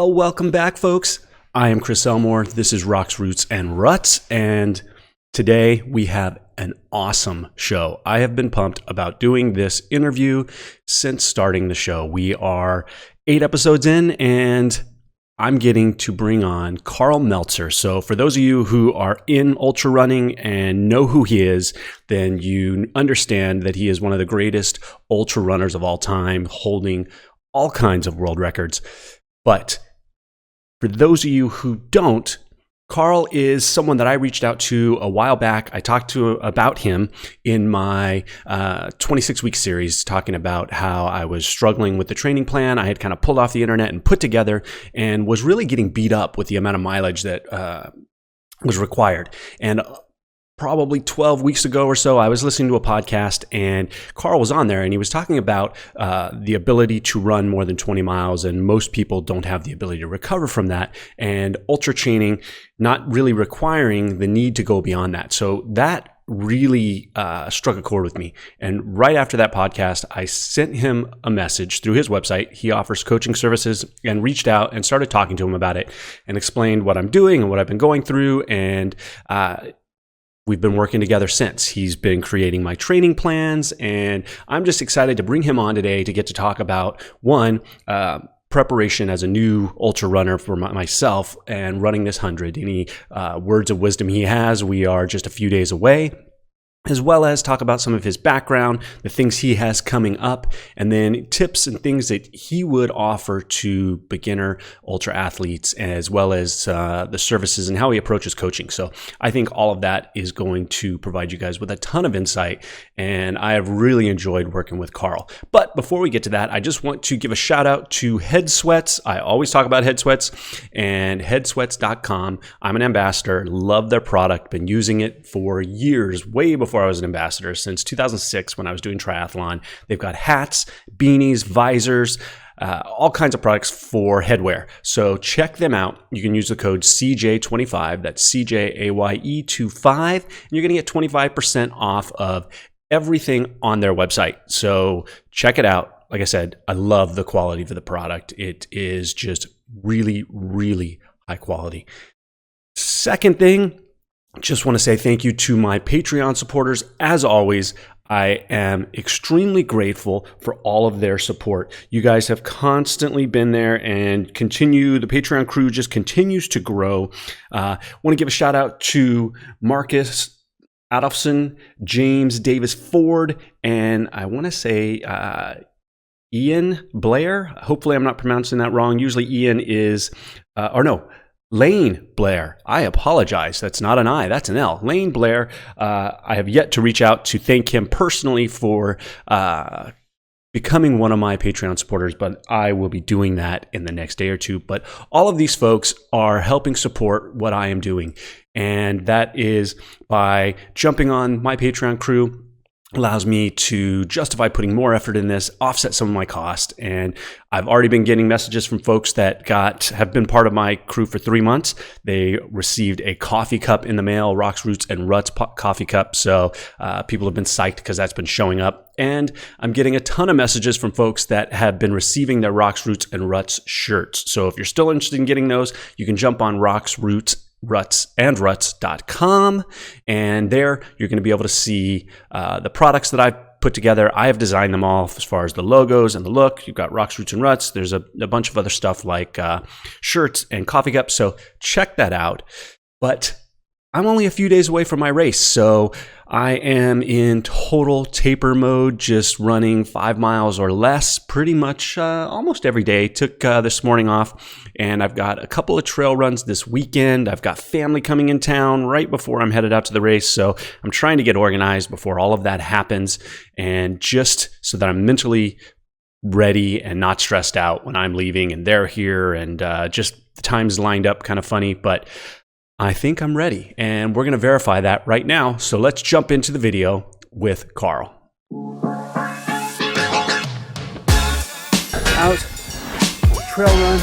Well, welcome back, folks. I am Chris Elmore. This is Ruts, and Ruts, and today we have an awesome show. I have been pumped about doing this interview since starting the show. We are 8 episodes in, and I'm getting to bring on Karl Meltzer. So for those of you who are in ultra running and know who he is, then you understand that he is one of the greatest ultra runners of all time, holding all kinds of world records. But for those of you who don't, Karl is someone that I reached out to a while back. I talked to about him in my 26-week series, talking about how I was struggling with the training plan I had kind of pulled off the internet and put together, and was really getting beat up with the amount of mileage that was required. And probably 12 weeks ago or so, I was listening to a podcast, and Karl was on there, and he was talking about the ability to run more than 20 miles, and most people don't have the ability to recover from that, and ultra training not really requiring the need to go beyond that. So that really struck a chord with me. And right after that podcast, I sent him a message through his website. He offers coaching services, and reached out and started talking to him about it and explained what I'm doing and what I've been going through. And we've been working together since. He's been creating my training plans, and I'm just excited to bring him on today to get to talk about, one, preparation as a new ultra runner for myself and running this 100. Any words of wisdom he has. We are just a few days away, as well as talk about some of his background, the things he has coming up, and then tips and things that he would offer to beginner ultra athletes, as well as the services and how he approaches coaching. So I think all of that is going to provide you guys with a ton of insight, and I have really enjoyed working with Karl. But before we get to that, I just want to give a shout out to Head Sweats. I always talk about Head Sweats and headsweats.com. I'm an ambassador, love their product, been using it for years, way before I was an ambassador, since 2006 when I was doing triathlon. They've got hats, beanies, visors, all kinds of products for headwear. So check them out. You can use the code CJ25, that's CJAYE25, and you're going to get 25% off of everything on their website. So check it out. Like I said, I love the quality of the product. It is just really, really high quality. Second thing, just want to say thank you to my Patreon supporters. As always, I am extremely grateful for all of their support. You guys have constantly been there, and the Patreon crew just continues to grow. Want to give a shout out to Marcus Adolfson, James Davis Ford, and I want to say Ian Blair. Hopefully I'm not pronouncing that wrong. Usually Ian is, Lane Blair. I apologize. That's not an I, that's an L. Lane Blair. I have yet to reach out to thank him personally for becoming one of my Patreon supporters, but I will be doing that in the next day or two. But all of these folks are helping support what I am doing, and that is by jumping on my Patreon crew. Allows me to justify putting more effort in this, offset some of my cost. And I've already been getting messages from folks that have been part of my crew for 3 months. They received a coffee cup in the mail, Rocks, Roots, and Ruts coffee cup. So people have been psyched because that's been showing up. And I'm getting a ton of messages from folks that have been receiving their Rocks, Roots, and Ruts shirts. So if you're still interested in getting those, you can jump on Rocks, Roots, ruts.com, and there you're going to be able to see the products that I've put together. I have designed them all as far as the logos and the look. You've got Rocks, Roots, and Ruts. There's a bunch of other stuff like shirts and coffee cups, so check that out. But I'm only a few days away from my race, so I am in total taper mode, just running 5 miles or less pretty much almost every day. Took this morning off, and I've got a couple of trail runs this weekend. I've got family coming in town right before I'm headed out to the race, so I'm trying to get organized before all of that happens, and just so that I'm mentally ready and not stressed out when I'm leaving and they're here, and just the times lined up kind of funny, but I think I'm ready, and we're going to verify that right now. So let's jump into the video with Karl. Out, trail run.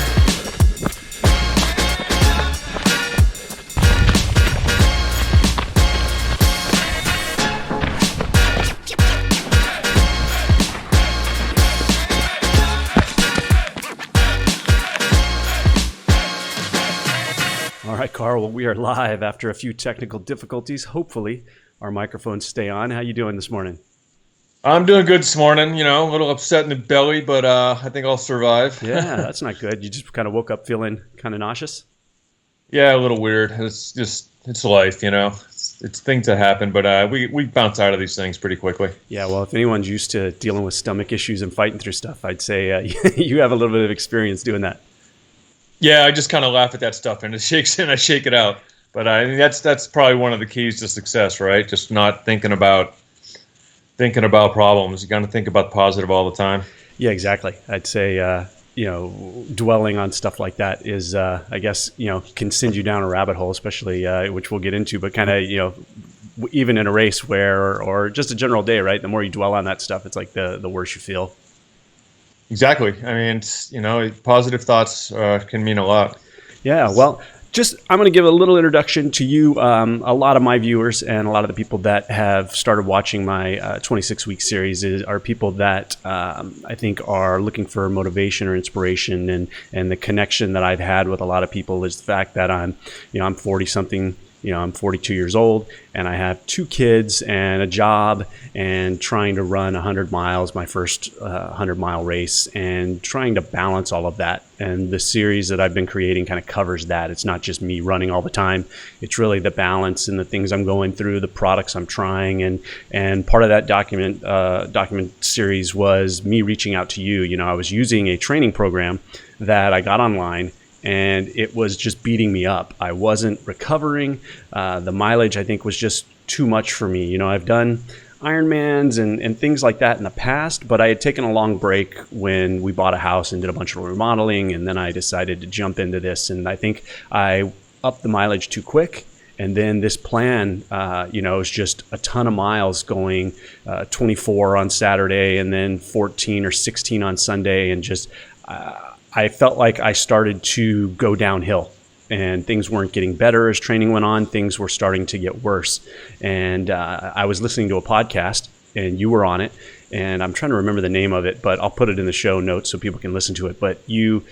All right, Carl, well, we are live after a few technical difficulties. Hopefully our microphones stay on. How you doing this morning? I'm doing good this morning, a little upset in the belly, but I think I'll survive. Yeah, that's not good. You just kind of woke up feeling kind of nauseous? Yeah, a little weird. It's life, It's things that happen, but we bounce out of these things pretty quickly. Yeah, well, if anyone's used to dealing with stomach issues and fighting through stuff, I'd say you have a little bit of experience doing that. Yeah, I just kind of laugh at that stuff and it shakes and I shake it out. But I mean, that's probably one of the keys to success, right? Just not thinking about problems. You got to think about the positive all the time. Yeah, exactly. I'd say dwelling on stuff like that is, I guess, can send you down a rabbit hole, especially which we'll get into. But kind of, even in a race or just a general day, right? The more you dwell on that stuff, it's like the worse you feel. Exactly. I mean, positive thoughts can mean a lot. Yeah. Well, I'm going to give a little introduction to you. A lot of my viewers and a lot of the people that have started watching my 26-week series are people that I think are looking for motivation or inspiration, and the connection that I've had with a lot of people is the fact that I'm 40-something. I'm 42 years old and I have 2 kids and a job and trying to run 100 miles, my first 100-mile race, and trying to balance all of that. And the series that I've been creating kind of covers that. It's not just me running all the time. It's really the balance and the things I'm going through, the products I'm trying. And part of that document series was me reaching out to you. I was using a training program that I got online, and it was just beating me up. I wasn't recovering. The mileage, I think, was just too much for me. I've done Ironmans and things like that in the past, but I had taken a long break when we bought a house and did a bunch of remodeling, and then I decided to jump into this. And I think I upped the mileage too quick. And then this plan, is just a ton of miles going 24 on Saturday and then 14 or 16 on Sunday, and just I felt like I started to go downhill and things weren't getting better as training went on. Things were starting to get worse. And I was listening to a podcast and you were on it, and I'm trying to remember the name of it, but I'll put it in the show notes so people can listen to it. But you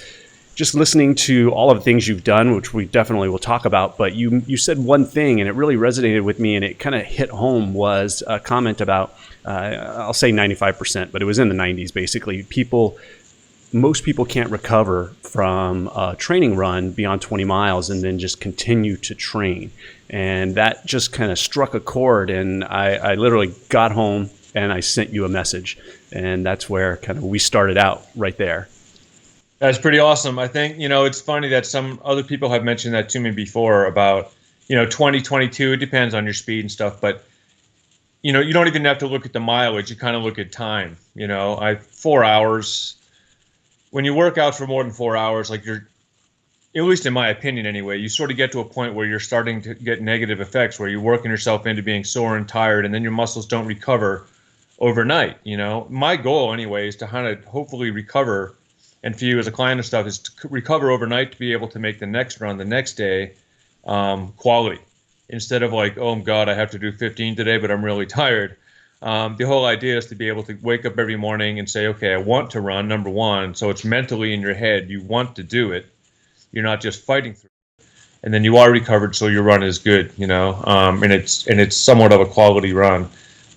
just listening to all of the things you've done, which we definitely will talk about, but you said one thing and it really resonated with me and it kind of hit home, was a comment about, I'll say 95%, but it was in the 90s basically. Most people can't recover from a training run beyond 20 miles and then just continue to train. And that just kind of struck a chord. And I literally got home and I sent you a message. And that's where kind of we started out right there. That's pretty awesome. I think, it's funny that some other people have mentioned that to me before about, 20, 22, it depends on your speed and stuff. But, you don't even have to look at the mileage. You kind of look at time, 4 hours. When you work out for more than 4 hours, like at least in my opinion anyway, you sort of get to a point where you're starting to get negative effects, where you're working yourself into being sore and tired, and then your muscles don't recover overnight. My goal anyway is to kind of hopefully recover, and for you as a client and stuff, is to recover overnight to be able to make the next run the next day quality, instead of like, oh God, I have to do 15 today, but I'm really tired. The whole idea is to be able to wake up every morning and say, okay, I want to run, number one. So it's mentally in your head. You want to do it. You're not just fighting through it. And then you are recovered, so your run is good, and it's somewhat of a quality run.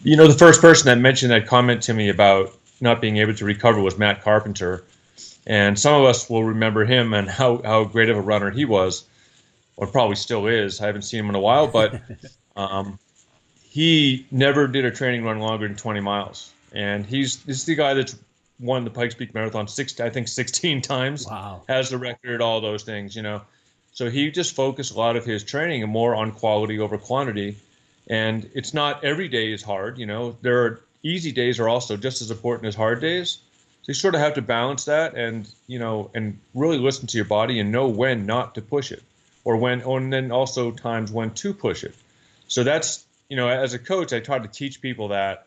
The first person that mentioned that comment to me about not being able to recover was Matt Carpenter. And some of us will remember him and how great of a runner he was, or probably still is. I haven't seen him in a while, but he never did a training run longer than 20 miles. And he's the guy that's won the Pikes Peak Marathon 16 times. Wow. Has the record, all those things, So he just focused a lot of his training more on quality over quantity. And it's not every day is hard, There are easy days are also just as important as hard days. So you sort of have to balance that and, and really listen to your body and know when not to push it, and then also times when to push it. So that's, as a coach, I try to teach people that,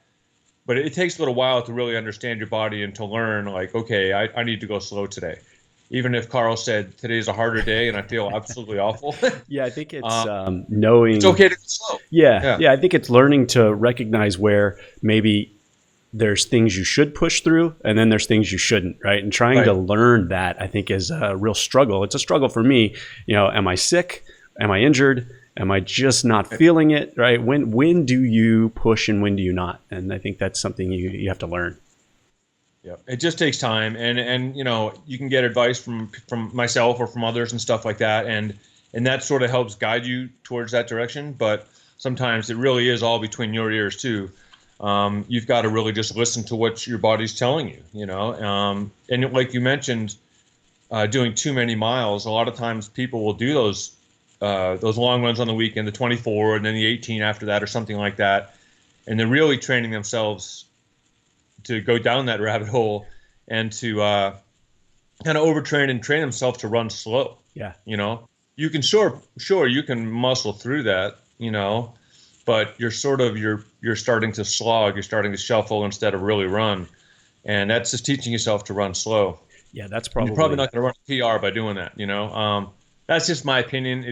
but it takes a little while to really understand your body and to learn, like, okay, I need to go slow today. Even if Carl said today's a harder day and I feel absolutely awful. Yeah, I think it's knowing. It's okay to go slow. Yeah, I think it's learning to recognize where maybe there's things you should push through and then there's things you shouldn't, right? And trying to learn that, I think, is a real struggle. It's a struggle for me. Am I sick? Am I injured? Am I just not feeling it? Right? When do you push and when do you not? And I think that's something you have to learn. Yeah, it just takes time, and you can get advice from myself or from others and stuff like that, and that sort of helps guide you towards that direction. But sometimes it really is all between your ears too. You've got to really just listen to what your body's telling you, and like you mentioned, doing too many miles. A lot of times people will do those long runs on the weekend, the 24 and then the 18 after that or something like that, and they're really training themselves to go down that rabbit hole and to kind of overtrain and train themselves to run slow. Yeah. You can sure you can muscle through that, but you're starting to slog, you're starting to shuffle instead of really run. And that's just teaching yourself to run slow. Yeah, that's You're probably not going to run a PR by doing that, That's just my opinion.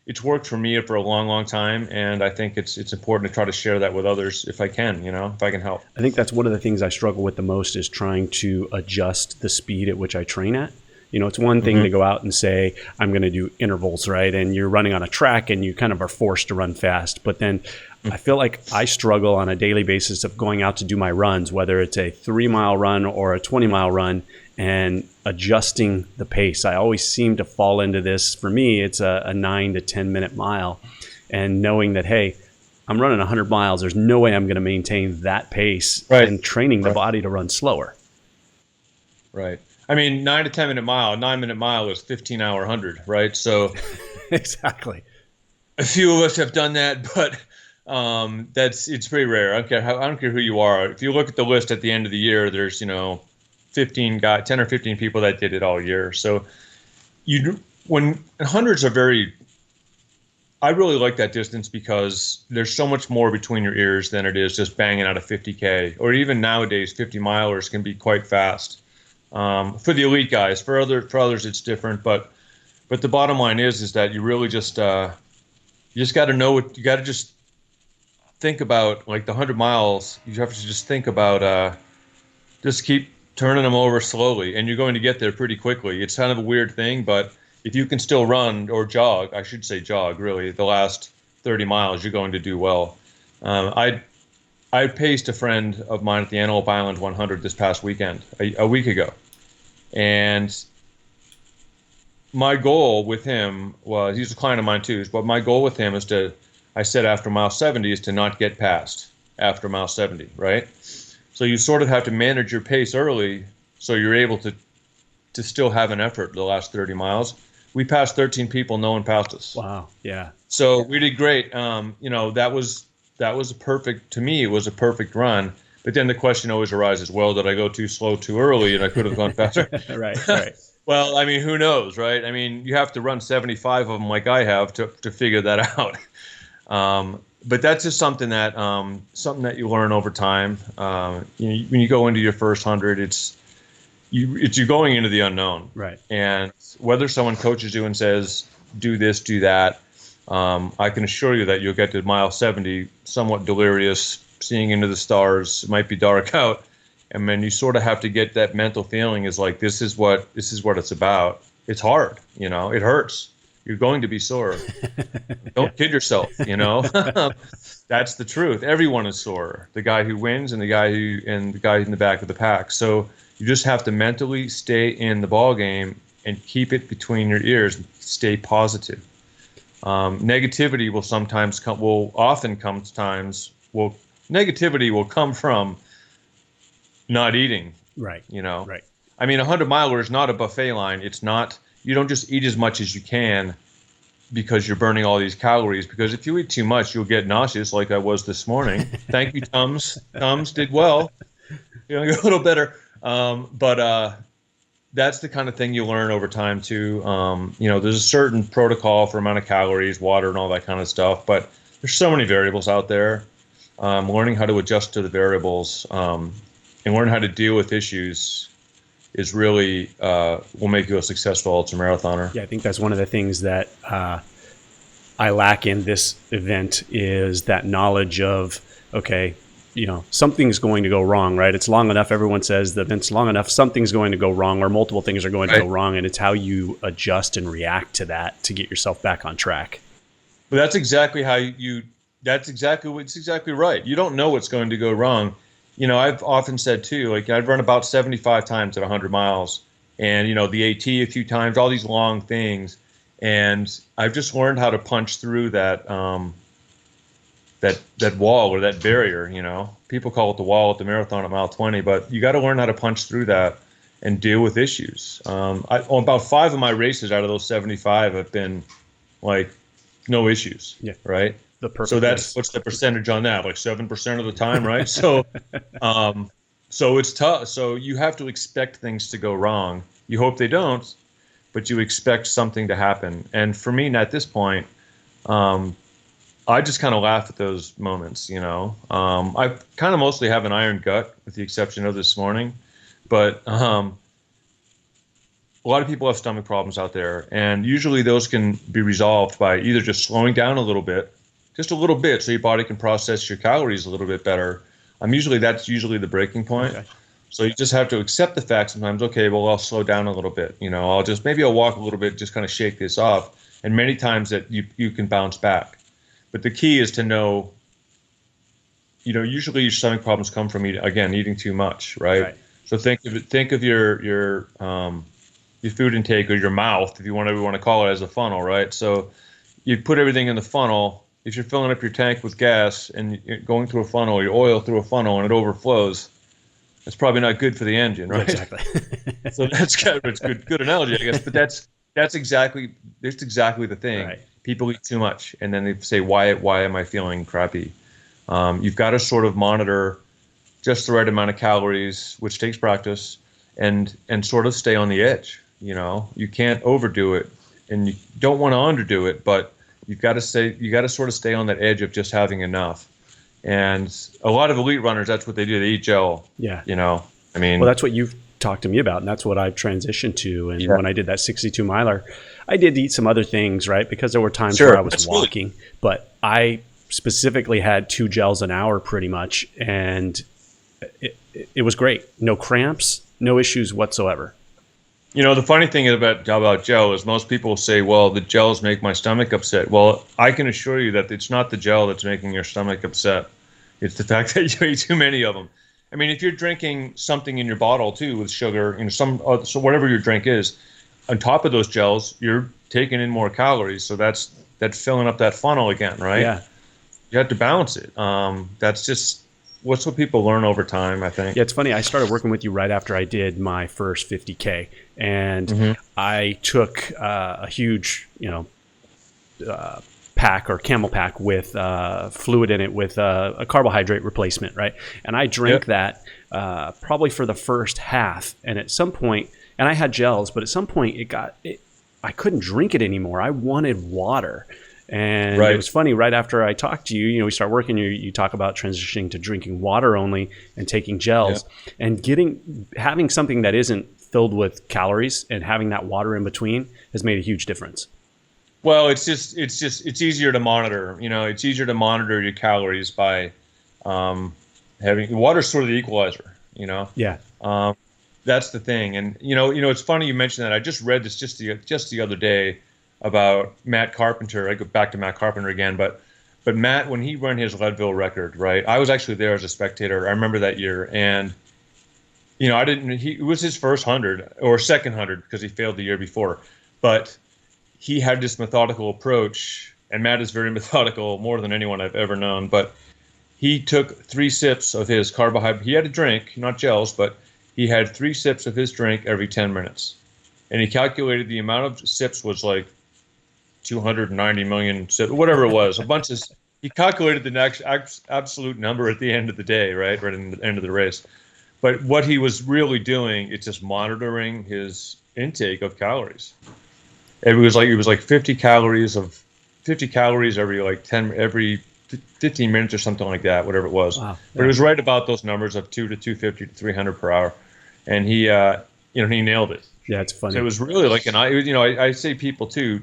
It's worked for me for a long, long time, and I think it's important to try to share that with others if I can, if I can help. I think that's one of the things I struggle with the most is trying to adjust the speed at which I train at. It's one thing to go out and say, I'm going to do intervals, right? And you're running on a track and you kind of are forced to run fast. But then I feel like I struggle on a daily basis of going out to do my runs, whether it's a 3-mile run or a 20-mile run, and adjusting the pace. I always seem to fall into this. For me, it's a 9 to 10 minute mile, and knowing that, hey, I'm running 100 miles. There's no way I'm going to maintain that pace, and training the body to run slower. Right. I mean, 9 to 10 minute mile, 9-minute mile is 15-hour 100, right? So exactly. A few of us have done that, but it's pretty rare. I don't care who you are. If you look at the list at the end of the year, there's 10 or 15 people that did it all year. So when hundreds are I really like that distance because there's so much more between your ears than it is just banging out a 50K, or even nowadays 50 milers can be quite fast. For the elite guys, for others it's different, but the bottom line is that you really just you just got to know what you got to just think about. Like the 100 miles, you have to just think about just keep turning them over slowly, and you're going to get there pretty quickly. It's kind of a weird thing, but if you can still run or jog, I should say jog really, the last 30 miles, you're going to do well. I paced a friend of mine at the Antelope Island 100 this past weekend, a week ago. And my goal with him was, he's a client of mine too, but my goal with him I said after mile 70 is to not get past after mile 70, right? So you sort of have to manage your pace early so you're able to still have an effort the last 30 miles. We passed 13 people, no one passed us. Wow, yeah. So we did great. That was a perfect, to me, it was a perfect run. But then the question always arises, well, did I go too slow too early and I could have gone faster? Right. Well, I mean, who knows, right? I mean, you have to run 75 of them like I have to figure that out. But that's just something that you learn over time. When you go into your first 100, you're going into the unknown. Right. And whether someone coaches you and says, do this, do that, I can assure you that you'll get to mile 70 somewhat delirious, seeing into the stars. It might be dark out, and then you sort of have to get that mental feeling is like, this is what it's about. It's hard, it hurts. You're going to be sore. Don't kid yourself, That's the truth. Everyone is sore. The guy who wins and the guy in the back of the pack. So you just have to mentally stay in the ball game and keep it between your ears and stay positive. Negativity will come from not eating. Right. Right. I mean, 100 miler is not a buffet line. It's not, you don't just eat as much as you can because you're burning all these calories, because if you eat too much, you'll get nauseous like I was this morning. Thank you, Tums. Tums did well. Feeling a little better. But that's the kind of thing you learn over time too. There's a certain protocol for amount of calories, water, and all that kind of stuff, but there's so many variables out there. Learning how to adjust to the variables and learn how to deal with issues is really will make you a successful ultramarathoner. Yeah, I think that's one of the things that I lack in this event is that knowledge of, okay, something's going to go wrong, right? It's long enough. Everyone says that it's long enough. Something's going to go wrong, or multiple things are going to go wrong. And it's how you adjust and react to that to get yourself back on track. But that's exactly how it's exactly right. You don't know what's going to go wrong. I've often said too, like I've run about 75 times at 100 miles and, the AT a few times, all these long things. And I've just learned how to punch through that wall or that barrier. People call it the wall at the marathon at mile 20, but you got to learn how to punch through that and deal with issues. On about 5 of my races out of those 75 have been like no issues. Yeah. Right. So what's the percentage on that? Like 7% of the time, right? So, so it's tough. So you have to expect things to go wrong. You hope they don't, but you expect something to happen. And for me, at this point, I just kind of laugh at those moments. I kind of mostly have an iron gut, with the exception of this morning. But a lot of people have stomach problems out there, and usually those can be resolved by either just slowing down a little bit, so your body can process your calories a little bit better. That's usually the breaking point. Okay. So you just have to accept the fact sometimes, okay, well, I'll slow down a little bit. I'll walk a little bit, just kind of shake this off. And many times that you can bounce back. But the key is to know, usually your stomach problems come from eating too much, right? So think of your food intake, or your mouth, if you want to call it, as a funnel, right? So you put everything in the funnel. If you're filling up your tank with gas and you're going through a funnel, your oil through a funnel, and it overflows, that's probably not good for the engine, right? Exactly. So that's kind of a good analogy, I guess. But that's exactly the thing. Right. People eat too much, and then they say, why am I feeling crappy? You've got to sort of monitor just the right amount of calories, which takes practice, and sort of stay on the edge. You can't overdo it, and you don't want to underdo it, but you got to sort of stay on that edge of just having enough. And a lot of elite runners, that's what they do. They eat gel. Yeah. Well, that's what you've talked to me about, and that's what I've transitioned to. And when I did that 62 miler, I did eat some other things, right? Because there were times where I was walking, but I specifically had 2 gels an hour pretty much. And it was great. No cramps, no issues whatsoever. The funny thing about gel is most people say, well, the gels make my stomach upset. Well, I can assure you that it's not the gel that's making your stomach upset. It's the fact that you eat too many of them. If you're drinking something in your bottle too with sugar, so whatever your drink is, on top of those gels, you're taking in more calories. So that's filling up that funnel again, right? Yeah. You have to balance it. That's what people learn over time, I think. Yeah, it's funny. I started working with you right after I did my first 50K, and I took a huge, pack or camel pack with fluid in it with a carbohydrate replacement, right? And I drank that probably for the first half, and at some point, and I had gels, but at some point I couldn't drink it anymore. I wanted water. And it was funny, right after I talked to you, we start working, you talk about transitioning to drinking water only and taking gels and having something that isn't filled with calories and having that water in between has made a huge difference. Well, it's easier to monitor, it's easier to monitor your calories by having water's sort of the equalizer, Yeah. That's the thing. And, it's funny you mentioned that. I just read this just the other day about Matt Carpenter. I go back to Matt Carpenter again, but Matt, when he ran his Leadville record, right? I was actually there as a spectator. I remember that year, and it was his first 100 or second 100 because he failed the year before, but he had this methodical approach, and Matt is very methodical, more than anyone I've ever known. But he took 3 sips of his carbohydrate. He had a drink, not gels, but he had 3 sips of his drink every 10 minutes, and he calculated the amount of sips was like 290 million, whatever it was, he calculated the next absolute number at the end of the day, right in the end of the race. But what he was really doing, it's just monitoring his intake of calories. It was like 50 calories every 15 minutes or something like that, whatever it was. Wow. But it was right about those numbers of 2 to 250 to 300 per hour, and he nailed it. Yeah, it's funny. So it was really like I say people too.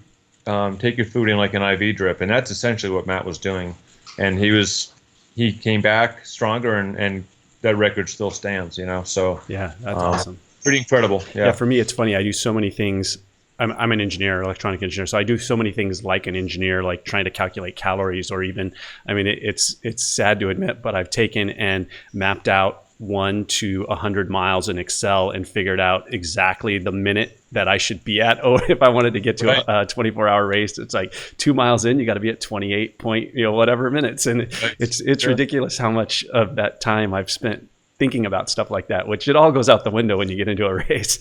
Take your food in like an IV drip, and that's essentially what Matt was doing. And he was he came back stronger, and that record still stands, so Yeah, that's awesome. Pretty incredible. Yeah, for me, it's funny. I do so many things. I'm an engineer, electronic engineer, so I do so many things like an engineer, like trying to calculate calories, or even, it's sad to admit, but I've taken and mapped out 1 to 100 miles in Excel and figured out exactly the minute that I should be at. Or if I wanted to get to a 24-hour race, it's like 2 miles in, you got to be at 28 point, whatever minutes, and it's ridiculous how much of that time I've spent thinking about stuff like that, which it all goes out the window when you get into a race.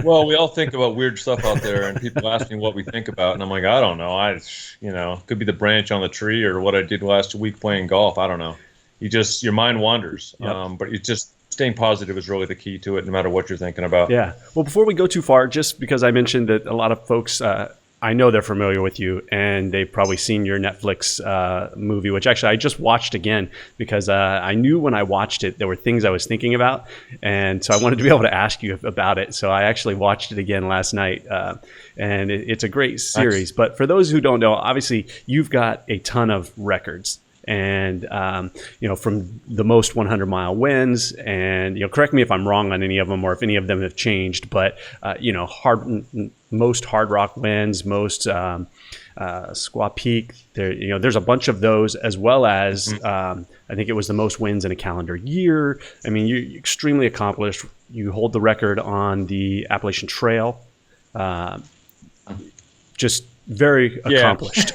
Well, we all think about weird stuff out there, and people ask me what we think about, and I'm like, I don't know. Could be the branch on the tree or what I did last week playing golf. I don't know. Your mind wanders. Yep. But it's just staying positive is really the key to it, no matter what you're thinking about. Yeah. Well, before we go too far, just because I mentioned that a lot of folks, I know they're familiar with you, and they've probably seen your Netflix movie, which actually I just watched again because I knew when I watched it there were things I was thinking about, and so I wanted to be able to ask you about it. So I actually watched it again last night, and it's a great series. Nice. But for those who don't know, obviously you've got a ton of records. And, from the most 100-mile wins, and, correct me if I'm wrong on any of them or if any of them have changed, but, most hard rock wins, most Squaw Peak, there's a bunch of those, as well as, I think it was the most wins in a calendar year. You're extremely accomplished. You hold the record on the Appalachian Trail. Just very accomplished.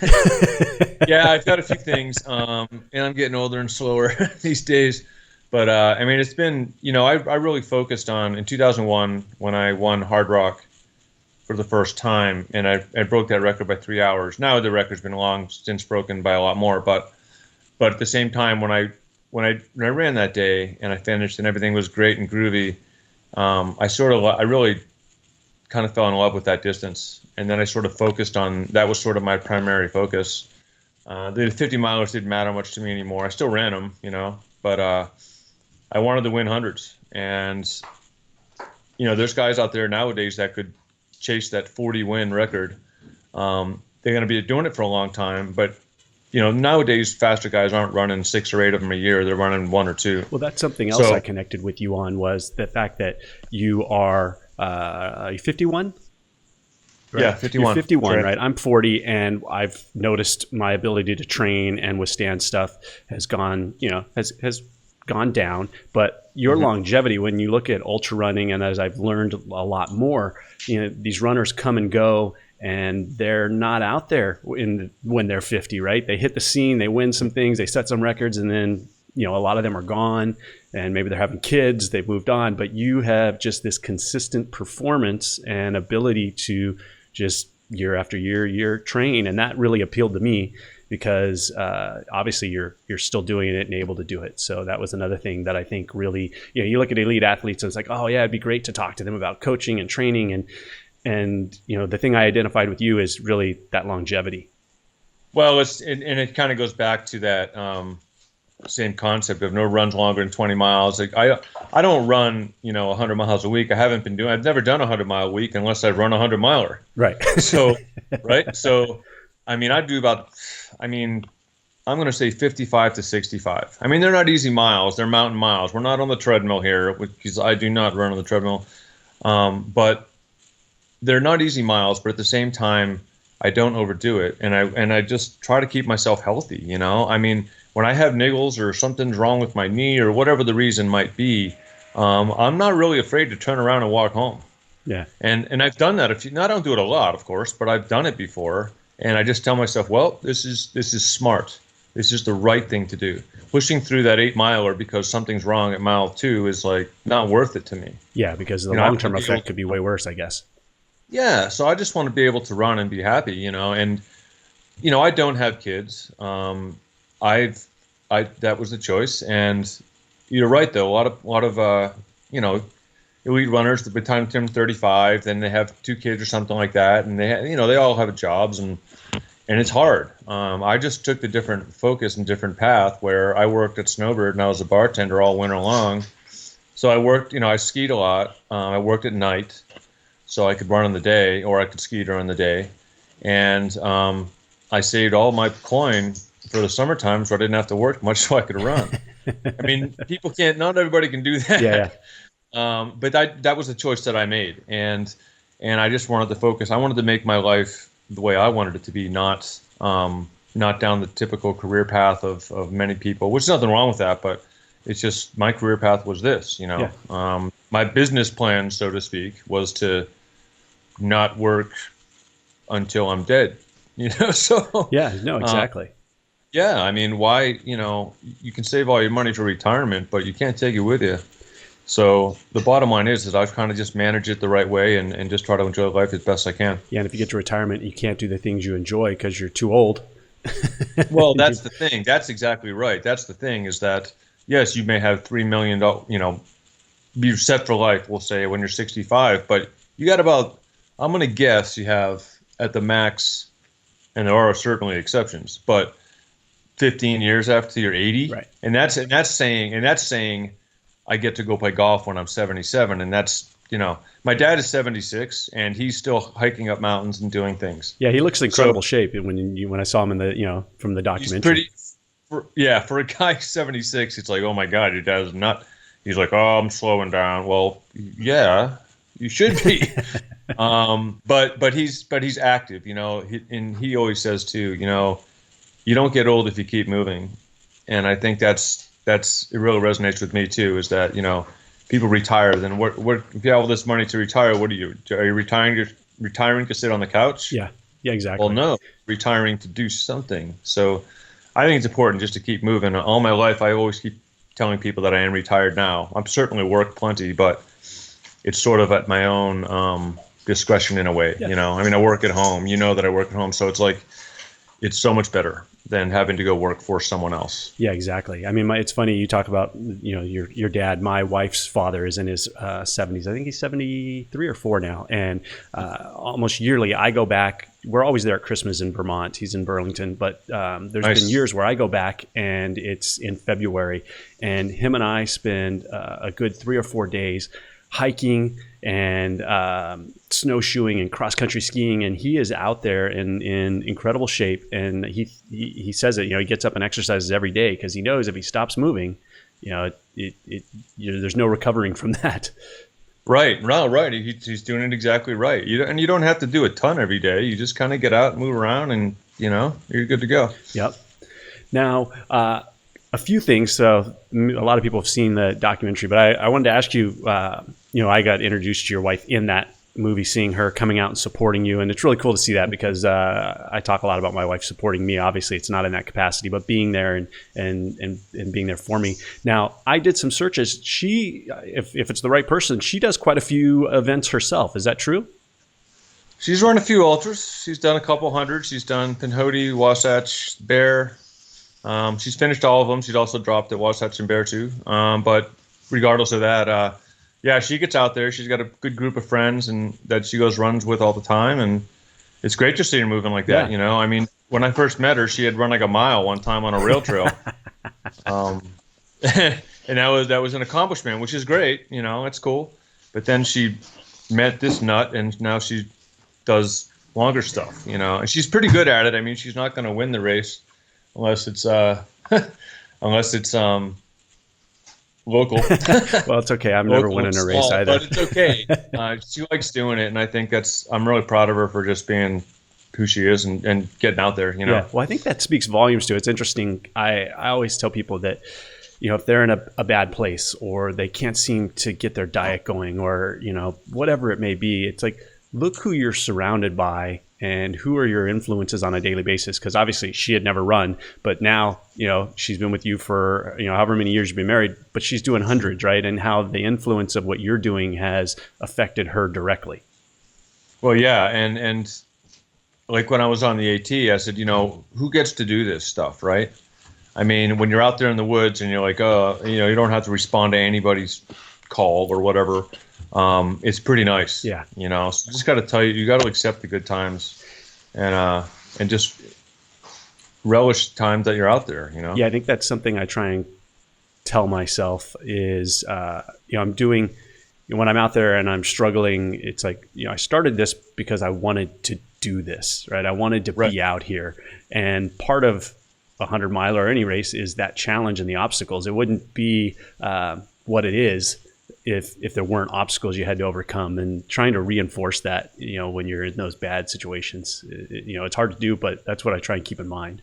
Yeah, I've got a few things, and I'm getting older and slower these days. But it's been, I really focused on in 2001 when I won Hard Rock for the first time, and I broke that record by 3 hours. Now the record's been long since broken by a lot more, but at the same time when I ran that day and I finished and everything was great and groovy, I really kind of fell in love with that distance. And then I sort of focused on, that was sort of my primary focus. The 50 milers didn't matter much to me anymore. I still ran them, but I wanted to win hundreds. And, there's guys out there nowadays that could chase that 40 win record. They're going to be doing it for a long time, but nowadays faster guys aren't running 6 or 8 of them a year. They're running 1 or 2. Well, that's something else I connected with you on, was the fact that you are 51. Right? Yeah, 51. You're 51, right? I'm 40, and I've noticed my ability to train and withstand stuff has gone, has gone down. But your longevity, when you look at ultra running, and as I've learned a lot more, these runners come and go, and they're not out there when they're 50, right? They hit the scene, they win some things, they set some records, and then a lot of them are gone, and maybe they're having kids, they've moved on. But you have just this consistent performance and ability to just year after year train, and that really appealed to me because obviously you're still doing it and able to do it. So that was another thing that I think really, you look at elite athletes and it's like, oh yeah, it'd be great to talk to them about coaching and training, and the thing I identified with you is really that longevity. Well, it kind of goes back to that same concept of no runs longer than 20 miles. Like I don't run 100 miles a week. I've never done a 100-mile week unless I run a 100-miler. Right. So I do about, I'm going to say 55 to 65. They're not easy miles. They're mountain miles. We're not on the treadmill here, because I do not run on the treadmill. But they're not easy miles, but at the same time, I don't overdo it. And I just try to keep myself healthy, when I have niggles or something's wrong with my knee or whatever the reason might be, I'm not really afraid to turn around and walk home. Yeah. And I've done that I don't do it a lot, of course, but I've done it before. And I just tell myself, well, this is smart. This is the right thing to do. Pushing through that 8-miler because something's wrong at mile 2 is like not worth it to me. Yeah, because the long-term effect could be way worse, I guess. Yeah, so I just want to be able to run and be happy, and I don't have kids. That was the choice, and you're right though. A lot of elite runners, by the time they're 35, then they have 2 kids or something like that, and they all have jobs, and it's hard. I just took the different focus and different path where I worked at Snowbird and I was a bartender all winter long. So I worked, I skied a lot. I worked at night, so I could run in the day, or I could ski during the day, and I saved all my coin for the summertime, so I didn't have to work much, so I could run. I mean, not everybody can do that. Yeah. But that was a choice that I made, and I just wanted to focus. I wanted to make my life the way I wanted it to be, not down the typical career path of many people, which is nothing wrong with that, but it's just my career path was this, my business plan, so to speak, was to not work until I'm dead, so. Yeah, no, exactly. Yeah. I mean, why, you can save all your money for retirement, but you can't take it with you. So the bottom line is that I've kind of just managed it the right way and just try to enjoy life as best I can. Yeah, and if you get to retirement, you can't do the things you enjoy because you're too old. Well, that's the thing. That's exactly right. That's the thing is that, yes, you may have $3 million, be set for life, we'll say, when you're 65, but you got about, I'm going to guess you have at the max, and there are certainly exceptions, but 15 years after you're 80. Right. And that's saying I get to go play golf when I'm 77. And that's, my dad is 76 and he's still hiking up mountains and doing things. Yeah, he looks in incredible shape when I saw him in the, from the documentary. For a guy 76, it's like, oh my God, your dad's nut. He's like, oh, I'm slowing down. Well, yeah, you should be. But he's active, and he always says too, you don't get old if you keep moving. And I think it really resonates with me too, is that, people retire, then what if you have all this money to retire, what are you retiring to sit on the couch? Yeah, exactly. Well, no, retiring to do something. So I think it's important just to keep moving. All my life, I always keep telling people that I am retired now. I'm certainly work plenty, but it's sort of at my own discretion in a way. Yeah. I mean, I work at home, that I work at home. So it's like, it's so much better than having to go work for someone else. Yeah, exactly. I mean, it's funny you talk about, your dad. My wife's father is in his 70s. I think he's 73 or 4 now. And almost yearly, I go back. We're always there at Christmas in Vermont. He's in Burlington. But there's been years where I go back and it's in February. And him and I spend a good 3 or 4 days hiking and snowshoeing and cross-country skiing, and he is out there in incredible shape. And he says it, he gets up and exercises every day because he knows if he stops moving, there's no recovering from that. Right. He's doing it exactly right. And you don't have to do a ton every day. You just kind of get out and move around, and you're good to go. Yep. Now, a few things. So a lot of people have seen the documentary, but I wanted to ask you, I got introduced to your wife in that movie, seeing her coming out and supporting you. And it's really cool to see that because I talk a lot about my wife supporting me. Obviously, it's not in that capacity, but being there and being there for me. Now, I did some searches. She, if it's the right person, she does quite a few events herself. Is that true? She's run a few ultras. She's done a couple hundred. She's done Pinhoti, Wasatch, Bear. She's finished all of them. She's also dropped at Wasatch and Bear too. But regardless of that, she gets out there. She's got a good group of friends and that she runs with all the time. And it's great to see her moving like that. Yeah. I mean, when I first met her, she had run like a mile one time on a rail trail. And that was an accomplishment, which is great. It's cool. But then she met this nut and now she does longer stuff, and she's pretty good at it. I mean, she's not going to win the race unless it's local. Well, it's okay. I'm never winning a race either. But it's okay. She likes doing it, and I think I'm really proud of her for just being who she is and getting out there. Yeah. Well, I think that speaks volumes to it. It's interesting. I always tell people that if they're in a bad place or they can't seem to get their diet going or whatever it may be, it's like, look who you're surrounded by and who are your influences on a daily basis. Because obviously she had never run, but now, she's been with you for, however many years you've been married, but she's doing hundreds, right? And how the influence of what you're doing has affected her directly. Well, yeah. And like when I was on the AT, I said, who gets to do this stuff, right? I mean, when you're out there in the woods and you're like, you don't have to respond to anybody's call or whatever. It's pretty nice. Yeah. So just got to tell you got to accept the good times and just relish times that you're out there, Yeah, I think that's something I try and tell myself is, I'm doing, when I'm out there and I'm struggling, it's like, I started this because I wanted to do this, right? I wanted to be out here. And part of 100-mile or any race is that challenge and the obstacles. It wouldn't be what it is if there weren't obstacles you had to overcome, and trying to reinforce that, when you're in those bad situations, it's hard to do, but that's what I try and keep in mind.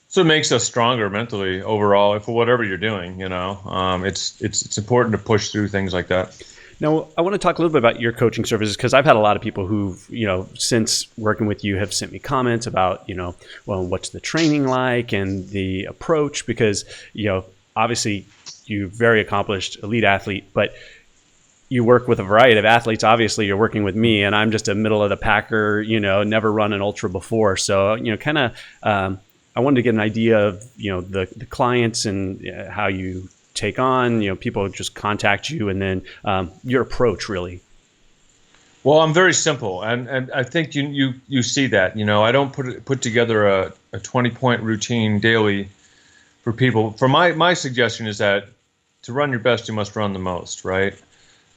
So it makes us stronger mentally overall for whatever you're doing. It's important to push through things like that. Now, I want to talk a little bit about your coaching services, because I've had a lot of people who've, since working with you, have sent me comments about, what's the training like and the approach, because, obviously you're very accomplished elite athlete, but you work with a variety of athletes. Obviously you're working with me, and I'm just a middle of the packer, never run an ultra before. So, I wanted to get an idea of, the clients and how you take on, people just contact you, and then your approach really. Well, I'm very simple, and I think you see that. I don't put together a 20-point routine daily for people. For my suggestion is that to run your best, you must run the most, right?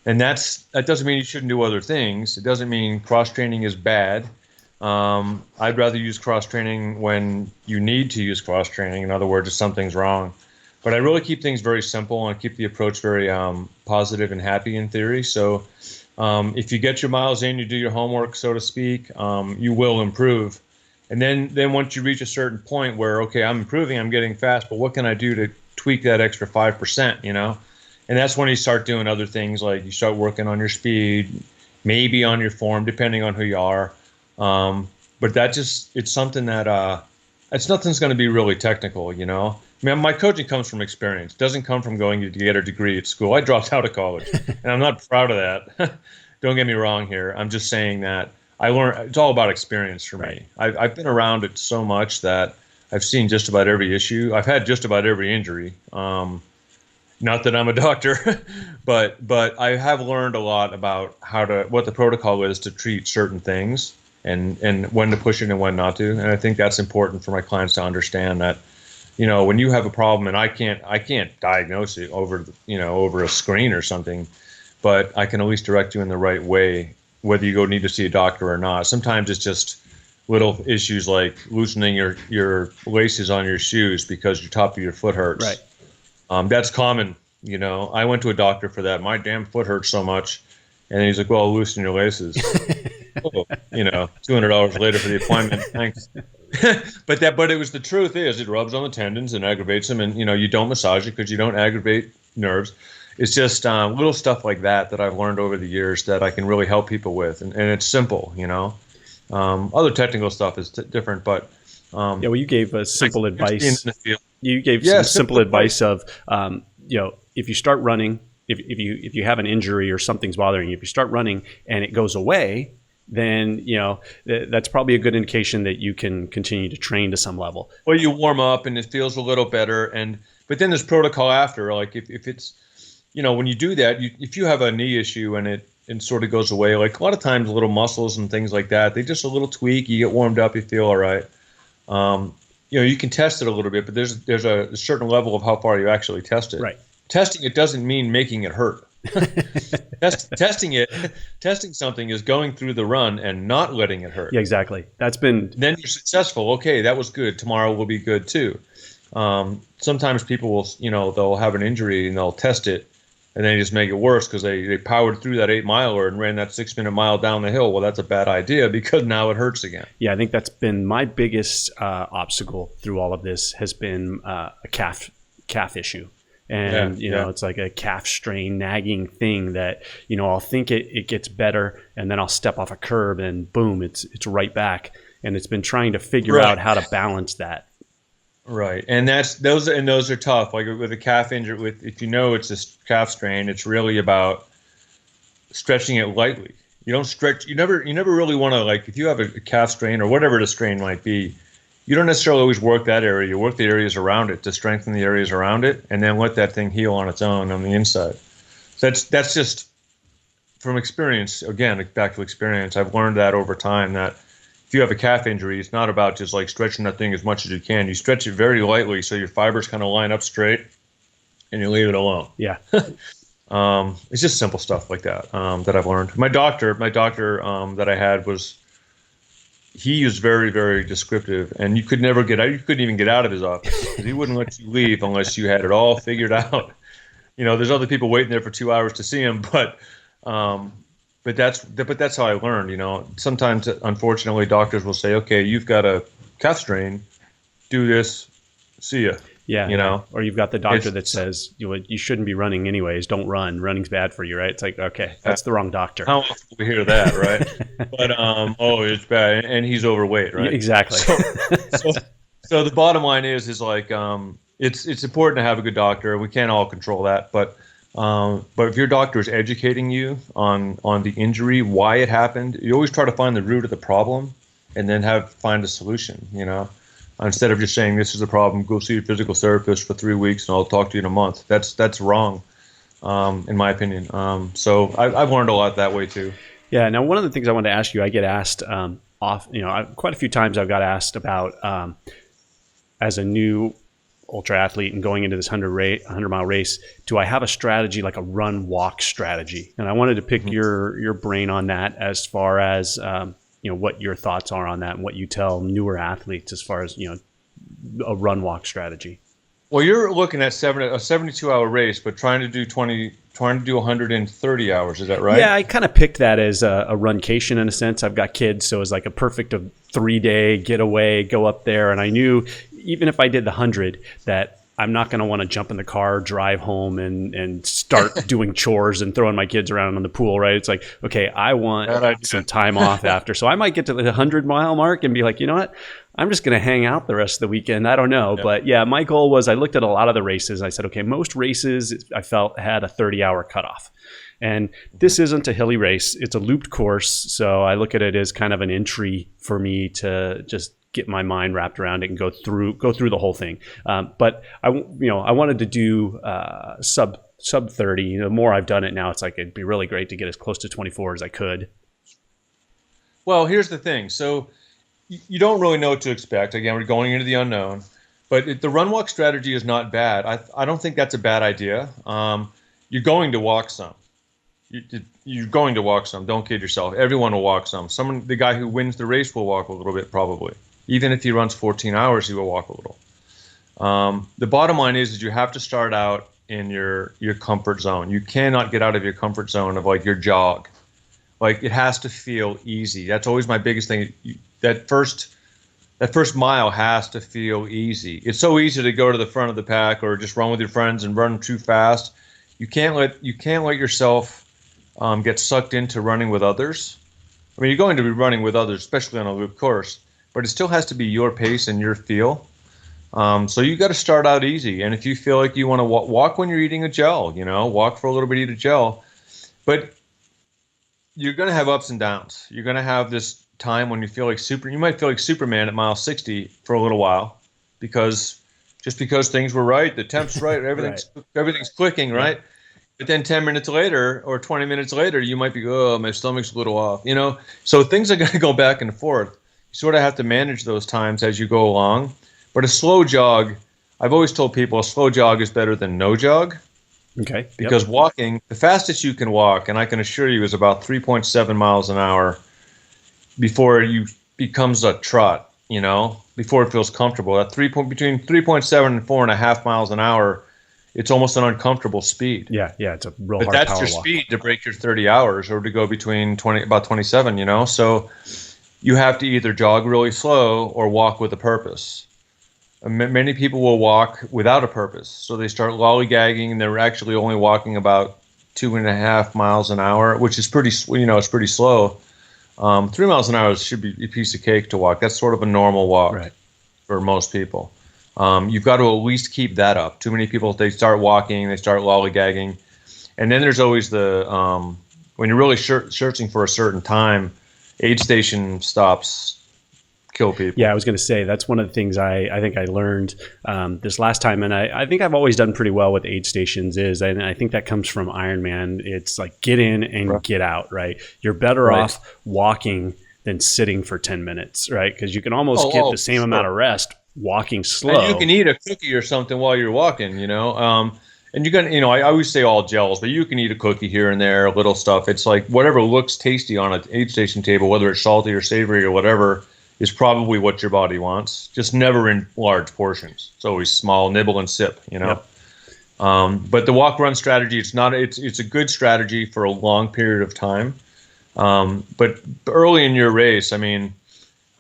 And that doesn't mean you shouldn't do other things. It doesn't mean cross training is bad. I'd rather use cross training when you need to use cross training. In other words, if something's wrong. But I really keep things very simple and keep the approach very positive and happy in theory. So if you get your miles in, you do your homework, so to speak, you will improve. And then once you reach a certain point where, okay, I'm improving, I'm getting fast, but what can I do to tweak that extra 5%, And that's when you start doing other things, like you start working on your speed, maybe on your form, depending on who you are. But it's something that nothing's going to be really technical, My coaching comes from experience. It doesn't come from going to get a degree at school. I dropped out of college, and I'm not proud of that. Don't get me wrong here. I'm just saying that I learned. It's all about experience for me. I've been around it so much that I've seen just about every issue. I've had just about every injury. Not that I'm a doctor, but I have learned a lot about what the protocol is to treat certain things, and when to push it and when not to. And I think that's important for my clients to understand that. When you have a problem, and I can't diagnose it over a screen or something, but I can at least direct you in the right way, whether you need to see a doctor or not. Sometimes it's just little issues like loosening your laces on your shoes because your top of your foot hurts. Right. That's common. I went to a doctor for that. My damn foot hurts so much. And he's like, well, I'll loosen your laces. $200 later for the appointment. Thanks. But it was the truth is it rubs on the tendons and aggravates them, and you don't massage it because you don't aggravate nerves. It's just little stuff like that I've learned over the years that I can really help people with, and it's simple. Other technical stuff is different, but well, you gave us simple advice. You gave some simple advice of if you start running, if you have an injury or something's bothering you, if you start running and it goes away, then that's probably a good indication that you can continue to train to some level. Well, you warm up and it feels a little better, but then there's protocol after. Like if it's when you do that, if you have a knee issue and it sort of goes away, like a lot of times little muscles and things like that, they just a little tweak, you get warmed up, you feel all right. You can test it a little bit, but there's a certain level of how far you actually test it. Right. Testing it doesn't mean making it hurt. Testing something is going through the run and not letting it hurt. Yeah, exactly. Then you're successful. Okay, that was good. Tomorrow will be good too. Sometimes people will, they'll have an injury and they'll test it, and then they just make it worse because they powered through that 8-miler and ran that 6-minute mile down the hill. Well, that's a bad idea because now it hurts again. Yeah, I think that's been my biggest obstacle through all of this has been a calf issue. And, it's like a calf strain nagging thing that, I'll think it gets better, and then I'll step off a curb and boom, it's right back. And it's been trying to figure out how to balance that. Right. And those are tough. Like with a calf injury, if it's a calf strain, it's really about stretching it lightly. You don't stretch. You never really want to, like, if you have a calf strain or whatever the strain might be, you don't necessarily always work that area. You work the areas around it to strengthen the areas around it, and then let that thing heal on its own on the inside. So that's just from experience. Again, back to experience. I've learned that over time that if you have a calf injury, it's not about just like stretching that thing as much as you can. You stretch it very lightly so your fibers kind of line up straight, and you leave it alone. Yeah. It's just simple stuff like that that I've learned. My doctor that I had was he is very, very descriptive, and you could never get out. You couldn't even get out of his office because he wouldn't let you leave unless you had it all figured out. There's other people waiting there for 2 hours to see him, but that's how I learned. Sometimes, unfortunately, doctors will say, "Okay, you've got a calf strain. Do this. See ya." Yeah. Or you've got the doctor that says you shouldn't be running anyways. Don't run. Running's bad for you, right? It's like, okay, that's the wrong doctor. How often do we hear that, right? But it's bad, and he's overweight, right? Exactly. So the bottom line is like it's important to have a good doctor. We can't all control that, but if your doctor is educating you on the injury, why it happened, you always try to find the root of the problem, and then find a solution. Instead of just saying this is a problem, go see your physical therapist for 3 weeks and I'll talk to you in a month. That's wrong, in my opinion. So I've learned a lot that way too. Yeah. Now, one of the things I wanted to ask you, I get asked quite a few times I've got asked about as a new ultra athlete and going into this 100-mile race, do I have a strategy, like a run-walk strategy? And I wanted to pick your brain on that as far as what your thoughts are on that and what you tell newer athletes as far as, a run walk strategy. Well, you're looking at a 72-hour race, but trying to do 130 hours. Is that right? Yeah, I kind of picked that as a runcation in a sense. I've got kids, so it's like a perfect 3-day getaway, go up there. And I knew even if I did the 100 that I'm not going to want to jump in the car, drive home, and start doing chores and throwing my kids around in the pool, right? It's like, okay, I want some time off after. So I might get to the 100-mile mark and be like, you know what? I'm just going to hang out the rest of the weekend. I don't know. Yeah. But yeah, my goal was I looked at a lot of the races. I said, okay, most races I felt had a 30-hour cutoff. And this isn't a hilly race. It's a looped course. So I look at it as kind of an entry for me to just get my mind wrapped around it and go through the whole thing. But I wanted to do sub 30. The more I've done it now, it's like it'd be really great to get as close to 24 as I could. Well, here's the thing. So you don't really know what to expect. Again, we're going into the unknown. But the run walk strategy is not bad. I don't think that's a bad idea. You're going to walk some. You're going to walk some. Don't kid yourself. Everyone will walk some. The guy who wins the race will walk a little bit probably. Even if he runs 14 hours, he will walk a little. The bottom line is you have to start out in your comfort zone. You cannot get out of your comfort zone of like your jog. Like it has to feel easy. That's always my biggest thing. That first mile has to feel easy. It's so easy to go to the front of the pack or just run with your friends and run too fast. You can't let yourself get sucked into running with others. I mean, you're going to be running with others, especially on a loop course, but it still has to be your pace and your feel. So you got to start out easy. And if you feel like you want to walk when you're eating a gel, walk for a little bit, eat a gel. But you're going to have ups and downs. You're going to have this time when you feel like you might feel like Superman at mile 60 for a little while because things were right, the temp's right, everything's clicking, right? But then 10 minutes later or 20 minutes later, you might be, my stomach's a little off, So things are going to go back and forth. You sort of have to manage those times as you go along. But a slow jog, I've always told people a slow jog is better than no jog. Okay. Because walking, the fastest you can walk, and I can assure you is about 3.7 miles an hour before it becomes a trot, before it feels comfortable. Between 3.7 and 4.5 miles an hour, it's almost an uncomfortable speed. Yeah, it's a real hard But that's power your walk. speed to break your 30 hours or to go between about 27, So you have to either jog really slow or walk with a purpose. Many people will walk without a purpose. So they start lollygagging and they're actually only walking about 2.5 miles an hour, which is pretty slow. 3 miles an hour should be a piece of cake to walk. That's sort of a normal walk for most people. You've got to at least keep that up. Too many people, they start walking, they start lollygagging. And then there's always when you're really searching for a certain time, aid station stops kill people. Yeah, I was going to say that's one of the things I think I learned this last time, and I think I've always done pretty well with aid stations. And I think that comes from Ironman. It's like get in and get out. Right, you're better off walking than sitting for 10 minutes. Right, because you can almost get the same amount of rest walking slow. And you can eat a cookie or something while you're walking. And you can, I always say all gels, but you can eat a cookie here and there, little stuff. It's like whatever looks tasty on an aid station table, whether it's salty or savory or whatever. is probably what your body wants, just never in large portions. It's always small, nibble and sip, Yep. But the walk run strategy, it's a good strategy for a long period of time. But early in your race, I mean,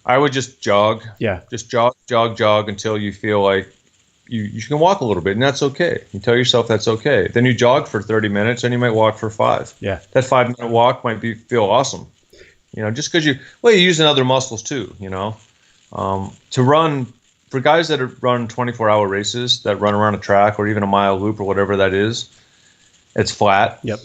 I would just jog. Yeah. Just jog until you feel like you can walk a little bit, and that's okay. You tell yourself that's okay. Then you jog for 30 minutes, and you might walk for 5. Yeah. That 5-minute walk might feel awesome. Just because you're using other muscles too, to run, for guys that run 24-hour races, that run around a track or even a mile loop or whatever that is, it's flat. Yep.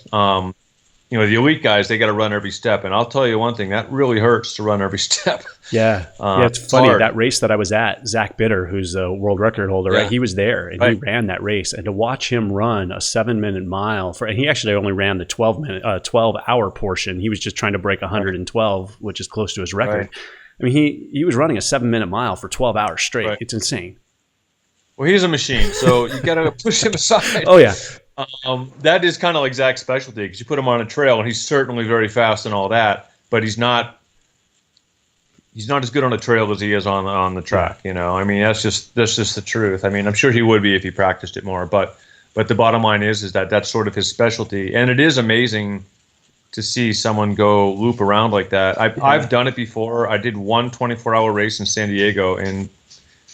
The elite guys, they got to run every step. And I'll tell you one thing, that really hurts to run every step. Yeah. It's funny. Hard. That race that I was at, Zach Bitter, who's a world record holder, right? He was there and he ran that race. And to watch him run a 7-minute mile and he actually only ran the 12-hour portion. He was just trying to break 112, which is close to his record. Right. I mean, he was running a 7-minute mile for 12 hours straight. Right. It's insane. Well, he's a machine, so you got to push him aside. Oh, yeah. That is kind of like Zach's specialty, because you put him on a trail, and he's certainly very fast and all that, but he's not as good on a trail as he is on the track. I mean, that's just the truth. I mean, I'm sure he would be if he practiced it more, but the bottom line is that that's sort of his specialty, and it is amazing to see someone go loop around like that. I've done it before. I did one 24-hour race in San Diego in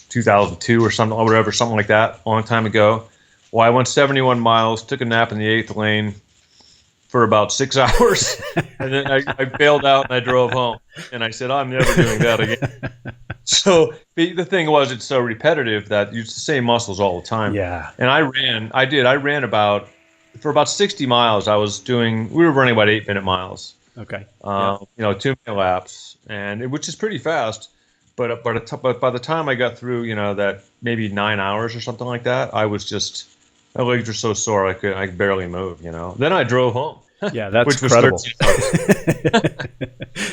2002 or something like that, a long time ago. Well, I went 71 miles, took a nap in the 8th lane for about 6 hours, and then I bailed out and I drove home. And I said, I'm never doing that again. So the thing was, it's so repetitive that you use the same muscles all the time. Yeah. And I ran for about 60 miles. We were running about 8-minute miles. Okay. 2-minute laps, which is pretty fast. But by the time I got through, that maybe 9 hours or something like that, my legs were so sore I could barely move. Then I drove home. Yeah, that's which was incredible. 13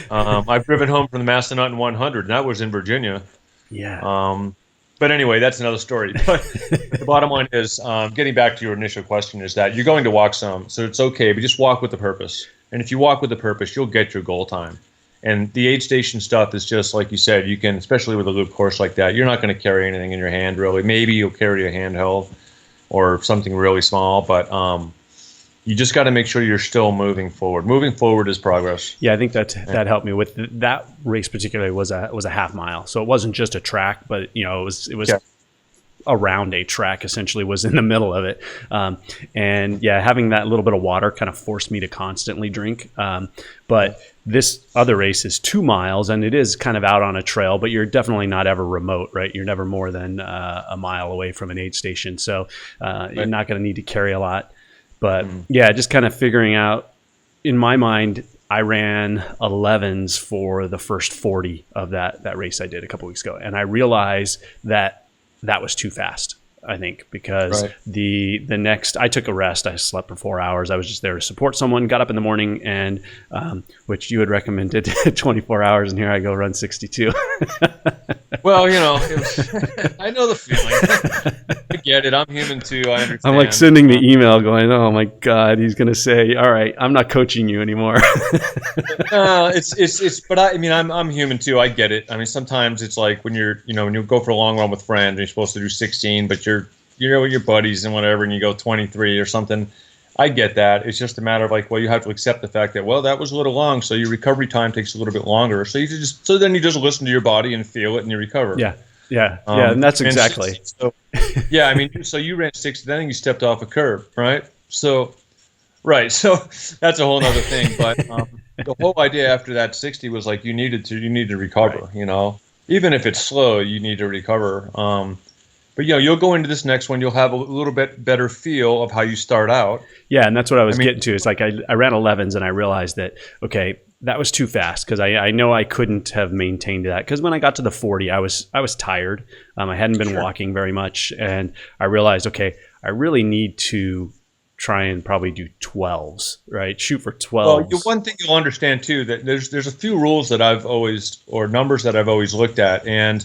hours. I've driven home from the Massanutten 100, and that was in Virginia. Yeah. But anyway, that's another story. But the bottom line is, getting back to your initial question, is that you're going to walk some, so it's okay, but just walk with a purpose. And if you walk with a purpose, you'll get your goal time. And the aid station stuff is just like you said, you can, especially with a loop course like that, you're not going to carry anything in your hand really. Maybe you'll carry a handheld or something really small, but you just got to make sure you're still moving forward. Moving forward is progress. Yeah, I think that helped me with that race. Particularly was a half mile, so it wasn't just a track, but it was around a track. Essentially, was in the middle of it, and having that little bit of water kind of forced me to constantly drink. But this other race is 2 miles, and it is kind of out on a trail, but you're definitely not ever remote, right? You're never more than a mile away from an aid station, so you're not going to need to carry a lot. But just kind of figuring out, in my mind, I ran 11s for the first 40 of that race I did a couple weeks ago. And I realized that was too fast, I think, because the next, I took a rest. I slept for 4 hours. I was just there to support someone, got up in the morning, and which you had recommended 24 hours, and here I go run 62. Well, I know the feeling. I get it. I'm human too. I understand. I'm like sending the email going, oh my God, he's going to say, all right, I'm not coaching you anymore. But I'm human too. I get it. I mean, sometimes it's like when when you go for a long run with friends, and you're supposed to do 16, but you're with your buddies and whatever, and you go 23 or something. I get that. It's just a matter of you have to accept the fact that, that was a little long, so your recovery time takes a little bit longer. So then you just listen to your body and feel it, and you recover. Yeah, and that's exactly. So you ran 60, then you stepped off a curb, right? So that's a whole other thing. But the whole idea after that 60 was you need to recover. Right. Even if it's slow, you need to recover. But you'll go into this next one, you'll have a little bit better feel of how you start out. Yeah, and that's what I was getting to. It's I ran 11s and I realized that, okay, that was too fast, because I know I couldn't have maintained that, because when I got to the 40, I was tired. I hadn't been walking very much, and I realized, okay, I really need to try and probably do 12s, right? Shoot for 12s. Well, one thing you'll understand too, that there's a few rules that numbers that I've always looked at, and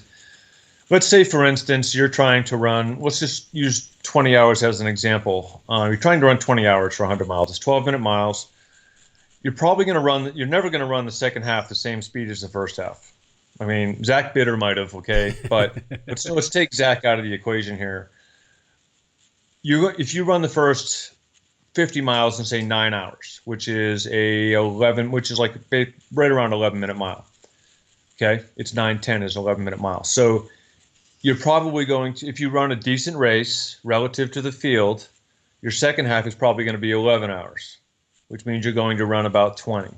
let's say, for instance, you're trying to run, let's just use 20 hours as an example. You're trying to run 20 hours for 100 miles. It's 12-minute miles. You're never going to run the second half the same speed as the first half. I mean, Zach Bitter might have, okay? But let's take Zach out of the equation here. If you run the first 50 miles in, say, 9 hours, which is like right around 11-minute mile. Okay, it's 9:10 is 11-minute mile. So you're probably going to, if you run a decent race relative to the field, your second half is probably going to be 11 hours, which means you're going to run about 20.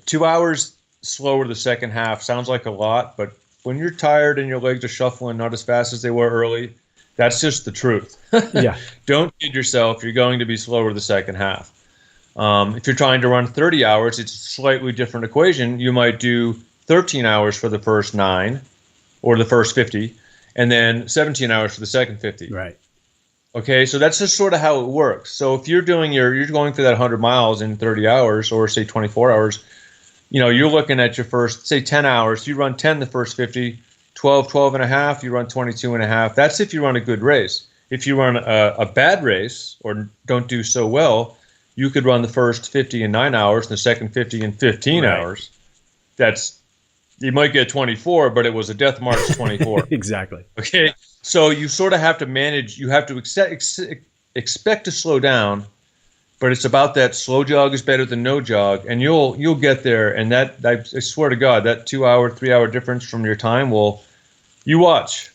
2 hours slower the second half sounds like a lot, but when you're tired and your legs are shuffling not as fast as they were early, that's just the truth. Yeah. Don't kid yourself. You're going to be slower the second half. If you're trying to run 30 hours, it's a slightly different equation. You might do 13 hours for the first 9 or the first 50, and then 17 hours for the second 50. Right. Okay, so that's just sort of how it works. So if you're going through that 100 miles in 30 hours or say 24 hours, you're looking at your first, say 10 hours. You run 10 the first 50, 12 and a half, you run 22 and a half. That's if you run a good race. If you run a bad race or don't do so well, you could run the first 50 in 9 hours and the second 50 in 15 hours. You might get 24, but it was a death march 24. Exactly. Okay. So you sort of have to manage, you have to expect to slow down, but it's about that slow jog is better than no jog, and you'll get there. And that, I swear to God, that 2 hour, 3 hour difference from your time you watch.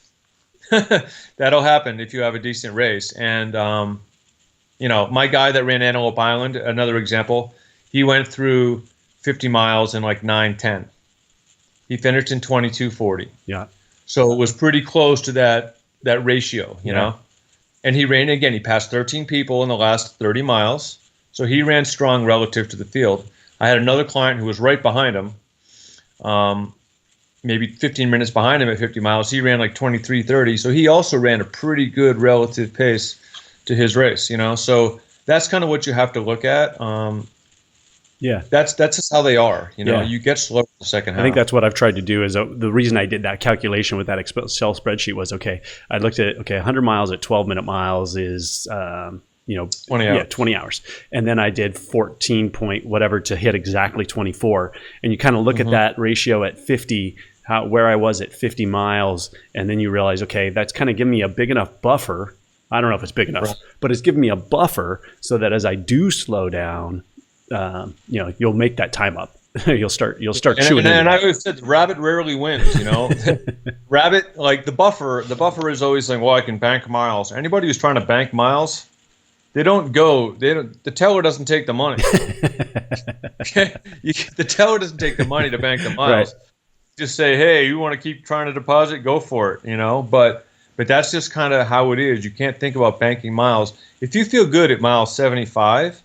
That'll happen if you have a decent race. And, my guy that ran Antelope Island, another example, he went through 50 miles in like 9:10. He finished in 22:40. Yeah. So it was pretty close to that ratio, you know. And he ran again. He passed 13 people in the last 30 miles. So he ran strong relative to the field. I had another client who was right behind him, maybe 15 minutes behind him at 50 miles. He ran like 23:30. So he also ran a pretty good relative pace to his race, So that's kind of what you have to look at. Yeah, that's just how they are. You get slow in the second half. I think that's what I've tried to do. Is the reason I did that calculation with that Excel spreadsheet was, okay, I looked at 100 miles at 12-minute miles is 20 hours. Yeah, 20 hours, and then I did 14 point whatever to hit exactly 24. And you kind of look at that ratio at 50, where I was at 50 miles, and then you realize, okay, that's kind of giving me a big enough buffer. I don't know if it's big enough, but it's giving me a buffer so that as I do slow down, you'll make that time up. you'll start chewing. And I always said, rabbit rarely wins. Rabbit, like the buffer is always saying, well, I can bank miles. Anybody who's trying to bank miles, the teller doesn't take the money. Okay, the teller doesn't take the money to bank the miles. Right. Just say, hey, you want to keep trying to deposit, go for it. But that's just kind of how it is. You can't think about banking miles. If you feel good at mile 75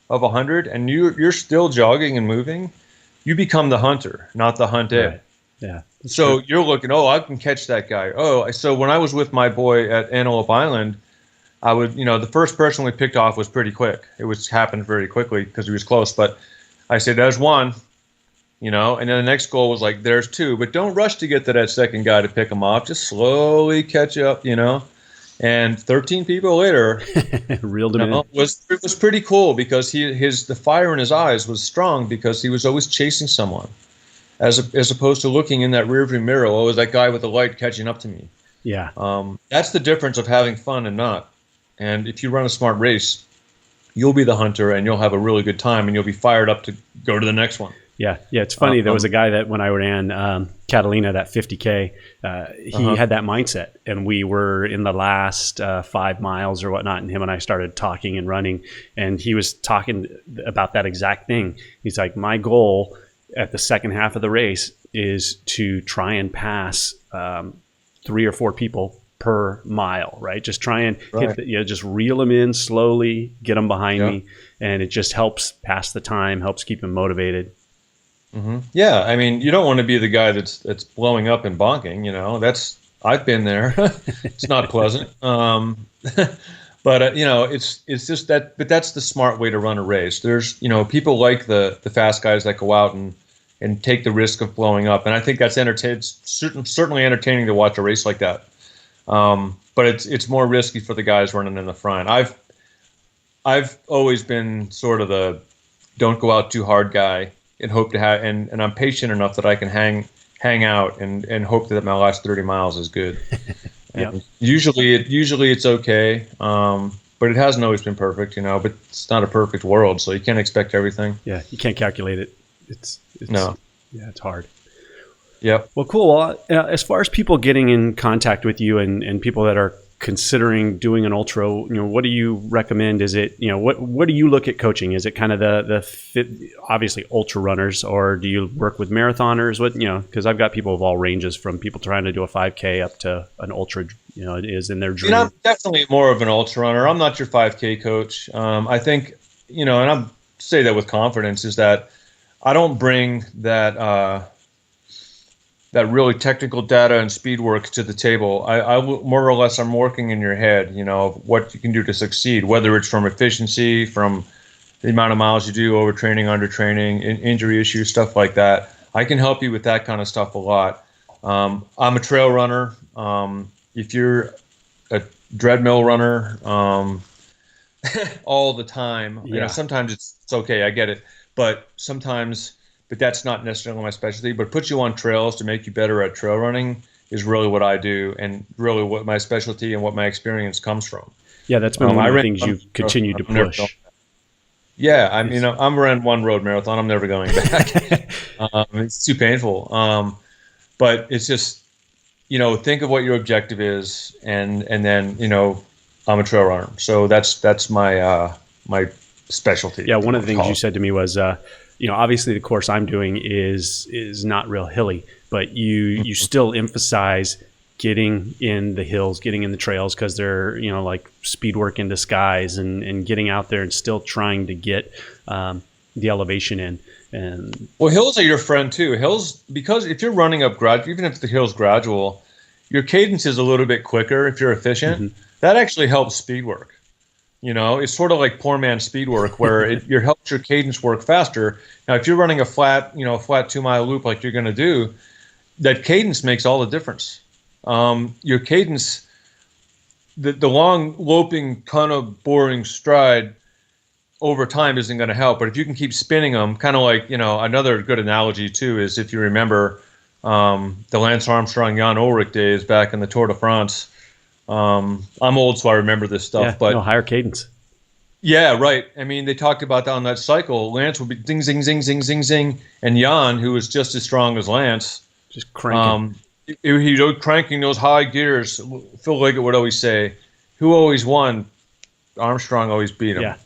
of 100 and you're still jogging and moving, you become the hunter, not the hunted. Right. Yeah. So you're looking, I can catch that guy. So when I was with my boy at Antelope Island, I would, the first person we picked off was pretty quick. It happened very quickly because he was close. But I said, there's one, and then the next goal was like, there's two. But don't rush to get to that second guy to pick him off. Just slowly catch up, And 13 people later, reeled him in. It was pretty cool because the fire in his eyes was strong because he was always chasing someone, as opposed to looking in that rearview mirror. Oh, was that guy with the light catching up to me? Yeah. That's the difference of having fun and not. And if you run a smart race, you'll be the hunter and you'll have a really good time and you'll be fired up to go to the next one. Yeah. It's funny. There was a guy that when I ran Catalina, that 50K, he had that mindset. And we were in the last 5 miles or whatnot, and him and I started talking and running. And he was talking about that exact thing. He's like, my goal at the second half of the race is to try and pass 3 or 4 people per mile, right? Just try and just reel them in slowly, get them behind me. And it just helps pass the time, helps keep them motivated. Mm-hmm. Yeah, I mean, you don't want to be the guy that's blowing up and bonking. I've been there. It's not pleasant. But it's just that. But that's the smart way to run a race. There's people like the fast guys that go out and take the risk of blowing up, and I think that's certainly entertaining to watch a race like that. But it's more risky for the guys running in the front. I've always been sort of the don't go out too hard guy. And hope to have, and I'm patient enough that I can hang hang out and hope that my last 30 miles is good. Yeah. Usually it's okay. But it hasn't always been perfect, but it's not a perfect world, so you can't expect everything. Yeah. You can't calculate it. It's no. Yeah, it's hard. Yep. Well, cool. Well, as far as people getting in contact with you and people that are considering doing an ultra, what do you recommend? Is it, what do you look at coaching? Is it kind of the fit, obviously ultra runners, or do you work with marathoners? What, because I've got people of all ranges, from people trying to do a 5K up to an ultra, it is in their dream. I'm definitely more of an ultra runner. I'm not your 5K coach. I think, and I say that with confidence, is that I don't bring that really technical data and speed work to the table. I more or less, I'm working in your head, what you can do to succeed, whether it's from efficiency, from the amount of miles you do, overtraining, undertraining, injury issues, stuff like that. I can help you with that kind of stuff a lot. I'm a trail runner. If you're a treadmill runner all the time, sometimes it's okay, I get it. But that's not necessarily my specialty. But put you on trails to make you better at trail running is really what I do, and really what my specialty and what my experience comes from. Yeah, that's been one of the things you've continued to push. Yeah, I'm running one road marathon. I'm never going back. It's too painful. But it's just, think of what your objective is, and then, I'm a trail runner. So that's my my specialty. Yeah, one of the things you said to me was, obviously the course I'm doing is not real hilly, but you still emphasize getting in the hills, getting in the trails, because they're, like speed work in disguise, and getting out there and still trying to get the elevation in. And well, hills are your friend too. Hills, because if you're running up even if the hill's gradual, your cadence is a little bit quicker if you're efficient. Mm-hmm. That actually helps speed work. It's sort of like poor man's speed work, where it helps your cadence work faster. Now, if you're running a flat 2-mile loop like you're going to do, that cadence makes all the difference. Your cadence, the long, loping, kind of boring stride over time isn't going to help. But if you can keep spinning them, kind of like, another good analogy too is, if you remember the Lance Armstrong, Jan Ullrich days back in the Tour de France. I'm old, so I remember this stuff. But higher cadence. Yeah, right. I mean, they talked about that on that cycle. Lance would be ding, zing, zing, zing, zing, zing, and Jan, who was just as strong as Lance, just cranking. He was cranking those high gears. Phil Liggett would always say, "Who always won? Armstrong always beat him." Yeah.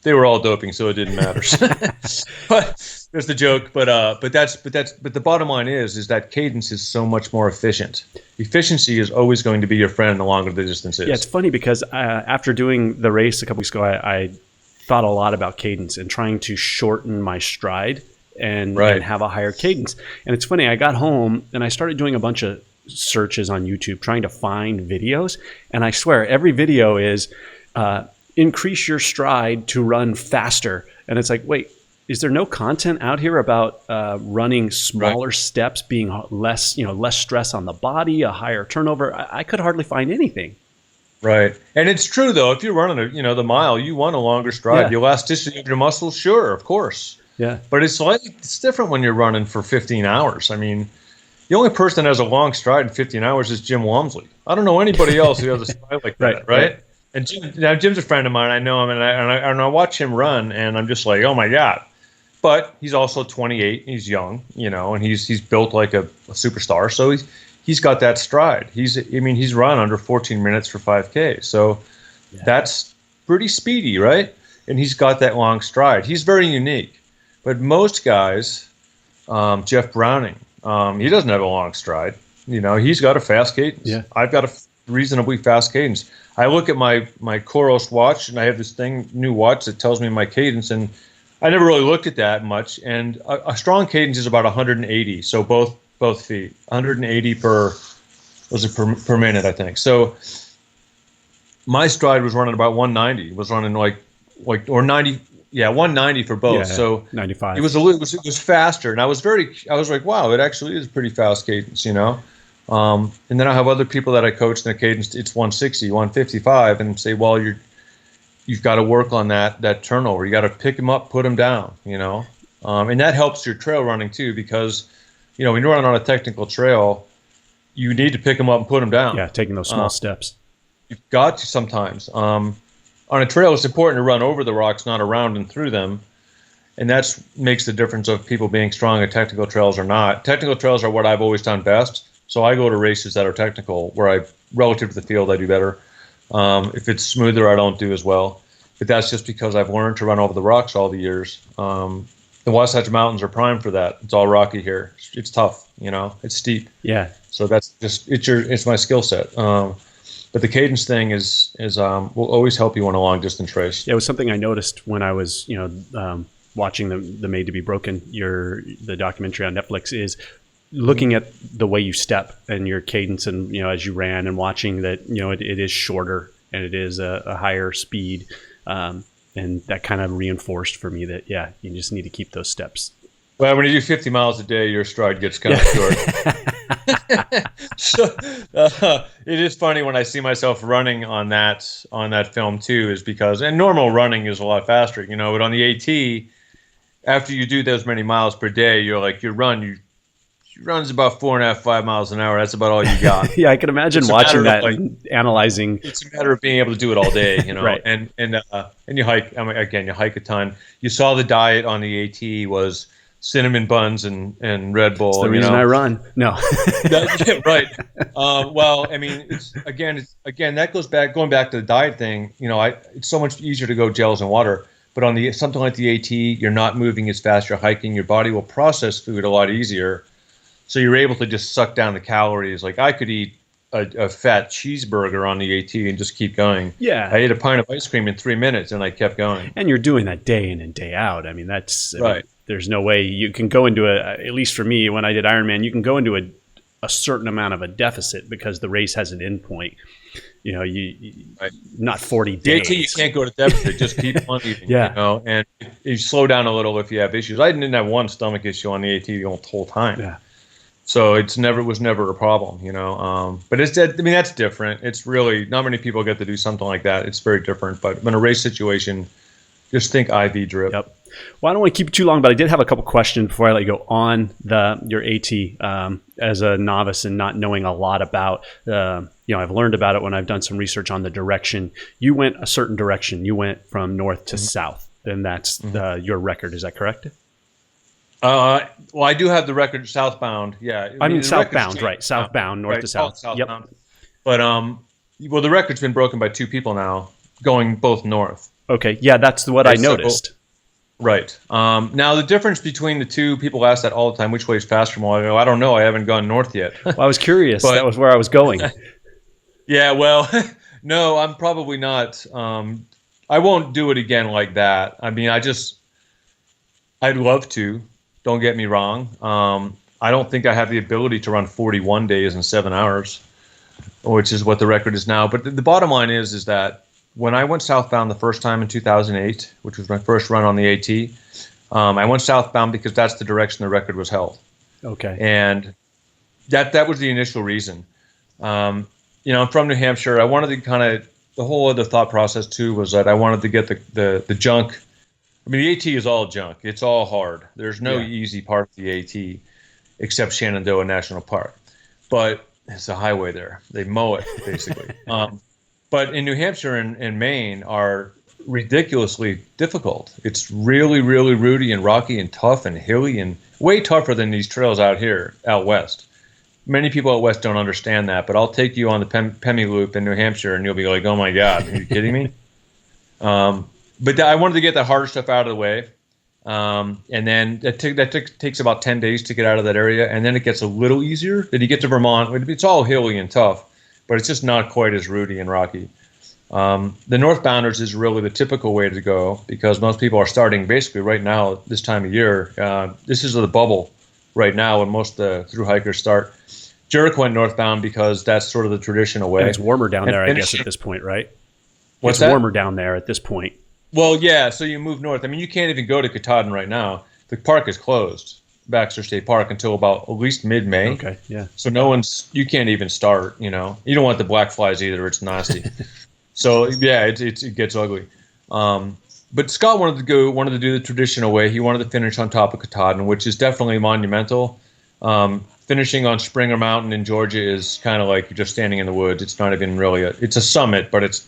They were all doping, so it didn't matter. But there's the joke. But the bottom line is that cadence is so much more efficient. Efficiency is always going to be your friend the longer the distance is. Yeah, it's funny because after doing the race a couple weeks ago, I thought a lot about cadence and trying to shorten my stride and have a higher cadence. And it's funny, I got home and I started doing a bunch of searches on YouTube trying to find videos. And I swear, every video is increase your stride to run faster. And it's like, wait, is there no content out here about running smaller steps, being less stress on the body, a higher turnover? I could hardly find anything. Right. And it's true, though, if you're running the mile, you want a longer stride. Yeah. The elasticity of your muscles, sure, of course. Yeah. But it's different when you're running for 15 hours. I mean, the only person that has a long stride in 15 hours is Jim Walmsley. I don't know anybody else who has a stride like that, right? And Jim's a friend of mine. I know him, and I watch him run, and I'm just like, oh my God. But he's also 28. He's young, and he's built like a superstar. So he's got that stride. He's run under 14 minutes for 5K. So that's pretty speedy, right? And he's got that long stride. He's very unique. But most guys, Jeff Browning, he doesn't have a long stride. He's got a fast cadence. Yeah. I've got a reasonably fast cadence. I look at my Coros watch, and I have this new watch that tells me my cadence, and I never really looked at that much. And a strong cadence is about 180. So both feet, 180 per minute, I think. So my stride was running about 190. Was running like or 90. Yeah, 190 for both. Yeah, so 95. It was faster, and I was like, wow, it actually is a pretty fast cadence, And then I have other people that I coach, and their cadence it's 160, 155, and say, well, you've got to work on that turnover. You got to pick them up, put them down, And that helps your trail running too, because when you're running on a technical trail, you need to pick them up and put them down. Yeah, taking those small steps. You've got to sometimes. On a trail, it's important to run over the rocks, not around and through them. And that makes the difference of people being strong at technical trails or not. Technical trails are what I've always done best. So I go to races that are technical, where relative to the field, I do better. If it's smoother, I don't do as well. But that's just because I've learned to run over the rocks all the years. The Wasatch Mountains are prime for that. It's all rocky here. It's tough, it's steep. Yeah. So that's just, it's my skill set. But the cadence thing will always help you on a long distance race. Yeah, it was something I noticed when I was, watching the Made to Be Broken, the documentary on Netflix, is looking at the way you step and your cadence, and as you ran, and watching that it is shorter and it is a higher speed, and that kind of reinforced for me that you just need to keep those steps. Well, when you do 50 miles a day, your stride gets kind of short. So it is funny when I see myself running on that film too, is because, and normal running is a lot faster, but on the AT, after you do those many miles per day, your run's about 4.5, 5 miles an hour. That's about all you got. Yeah, I can imagine watching that, and analyzing. It's a matter of being able to do it all day, Right. And you hike. You hike a ton. You saw the diet on the AT was cinnamon buns and Red Bull. It's the reason I run. No. Right. Well, I mean, it's that goes back, going back to the diet thing. It's so much easier to go gels and water. But on something like the AT, you're not moving as fast. You're hiking. Your body will process food a lot easier. So you're able to just suck down the calories. Like I could eat a fat cheeseburger on the AT and just keep going. Yeah. I ate a pint of ice cream in 3 minutes and I kept going. And you're doing that day in and day out. I mean, right. There's no way you can go into at least for me, when I did Ironman, you can go into a certain amount of a deficit because the race has an end point. Right. Not 40 the days. AT, you can't go to deficit. Just keep on eating. Yeah. And you slow down a little if you have issues. I didn't have one stomach issue on the AT the whole time. Yeah. So it was never a problem, But that's different. It's really, not many people get to do something like that. It's very different. But in a race situation, just think IV drip. Yep. Well, I don't want to keep it too long, but I did have a couple questions before I let you go on your AT. As a novice and not knowing a lot about, I've learned about it when I've done some research on the direction. You went a certain direction. You went from north to south, and that's your record. Is that correct? Well, I do have the record southbound. Yeah. I mean southbound, right? Southbound, north to south. Southbound. Yep. But, the record's been broken by two people now, going both north. Okay. Yeah, that's what I noticed. Right. Now, the difference between the two, people ask that all the time, which way is faster? Well, I go, I don't know. I haven't gone north yet. Well, I was curious. That was where I was going. Yeah, well, no, I'm probably not. I won't do it again like that. I mean, I'd love to. Don't get me wrong. I don't think I have the ability to run 41 days in 7 hours, which is what the record is now. But the bottom line is that when I went southbound the first time in 2008, which was my first run on the AT, I went southbound because that's the direction the record was held. Okay. And that was the initial reason. I'm from New Hampshire. I wanted to the whole other thought process too was that I wanted to get the junk. I mean, the AT is all junk. It's all hard. There's no easy part of the AT except Shenandoah National Park. But it's a highway there. They mow it, basically. But in New Hampshire and Maine are ridiculously difficult. It's really, really rooty and rocky and tough and hilly and way tougher than these trails out west. Many people out west don't understand that, but I'll take you on the Pemmy Loop in New Hampshire and you'll be like, oh my God, are you kidding me? But I wanted to get that harder stuff out of the way. And then that takes about 10 days to get out of that area. And then it gets a little easier. Then you get to Vermont. It's all hilly and tough, but it's just not quite as rooty and rocky. The northbounders is really the typical way to go because most people are starting basically right now this time of year. This is the bubble right now when most through hikers start. Jericho went northbound because that's sort of the traditional way. And it's warmer down there, I guess, at this point, right? What's that? Warmer down there at this point. Well, yeah, so you move north. I mean, you can't even go to Katahdin right now. The park is closed, Baxter State Park, until about at least mid-May. Okay, yeah. So you can't even start, You don't want the black flies either. It's nasty. So, yeah, it gets ugly. But Scott wanted to do the traditional way. He wanted to finish on top of Katahdin, which is definitely monumental. Finishing on Springer Mountain in Georgia is kind of like you're just standing in the woods. It's not even really it's a summit, but it's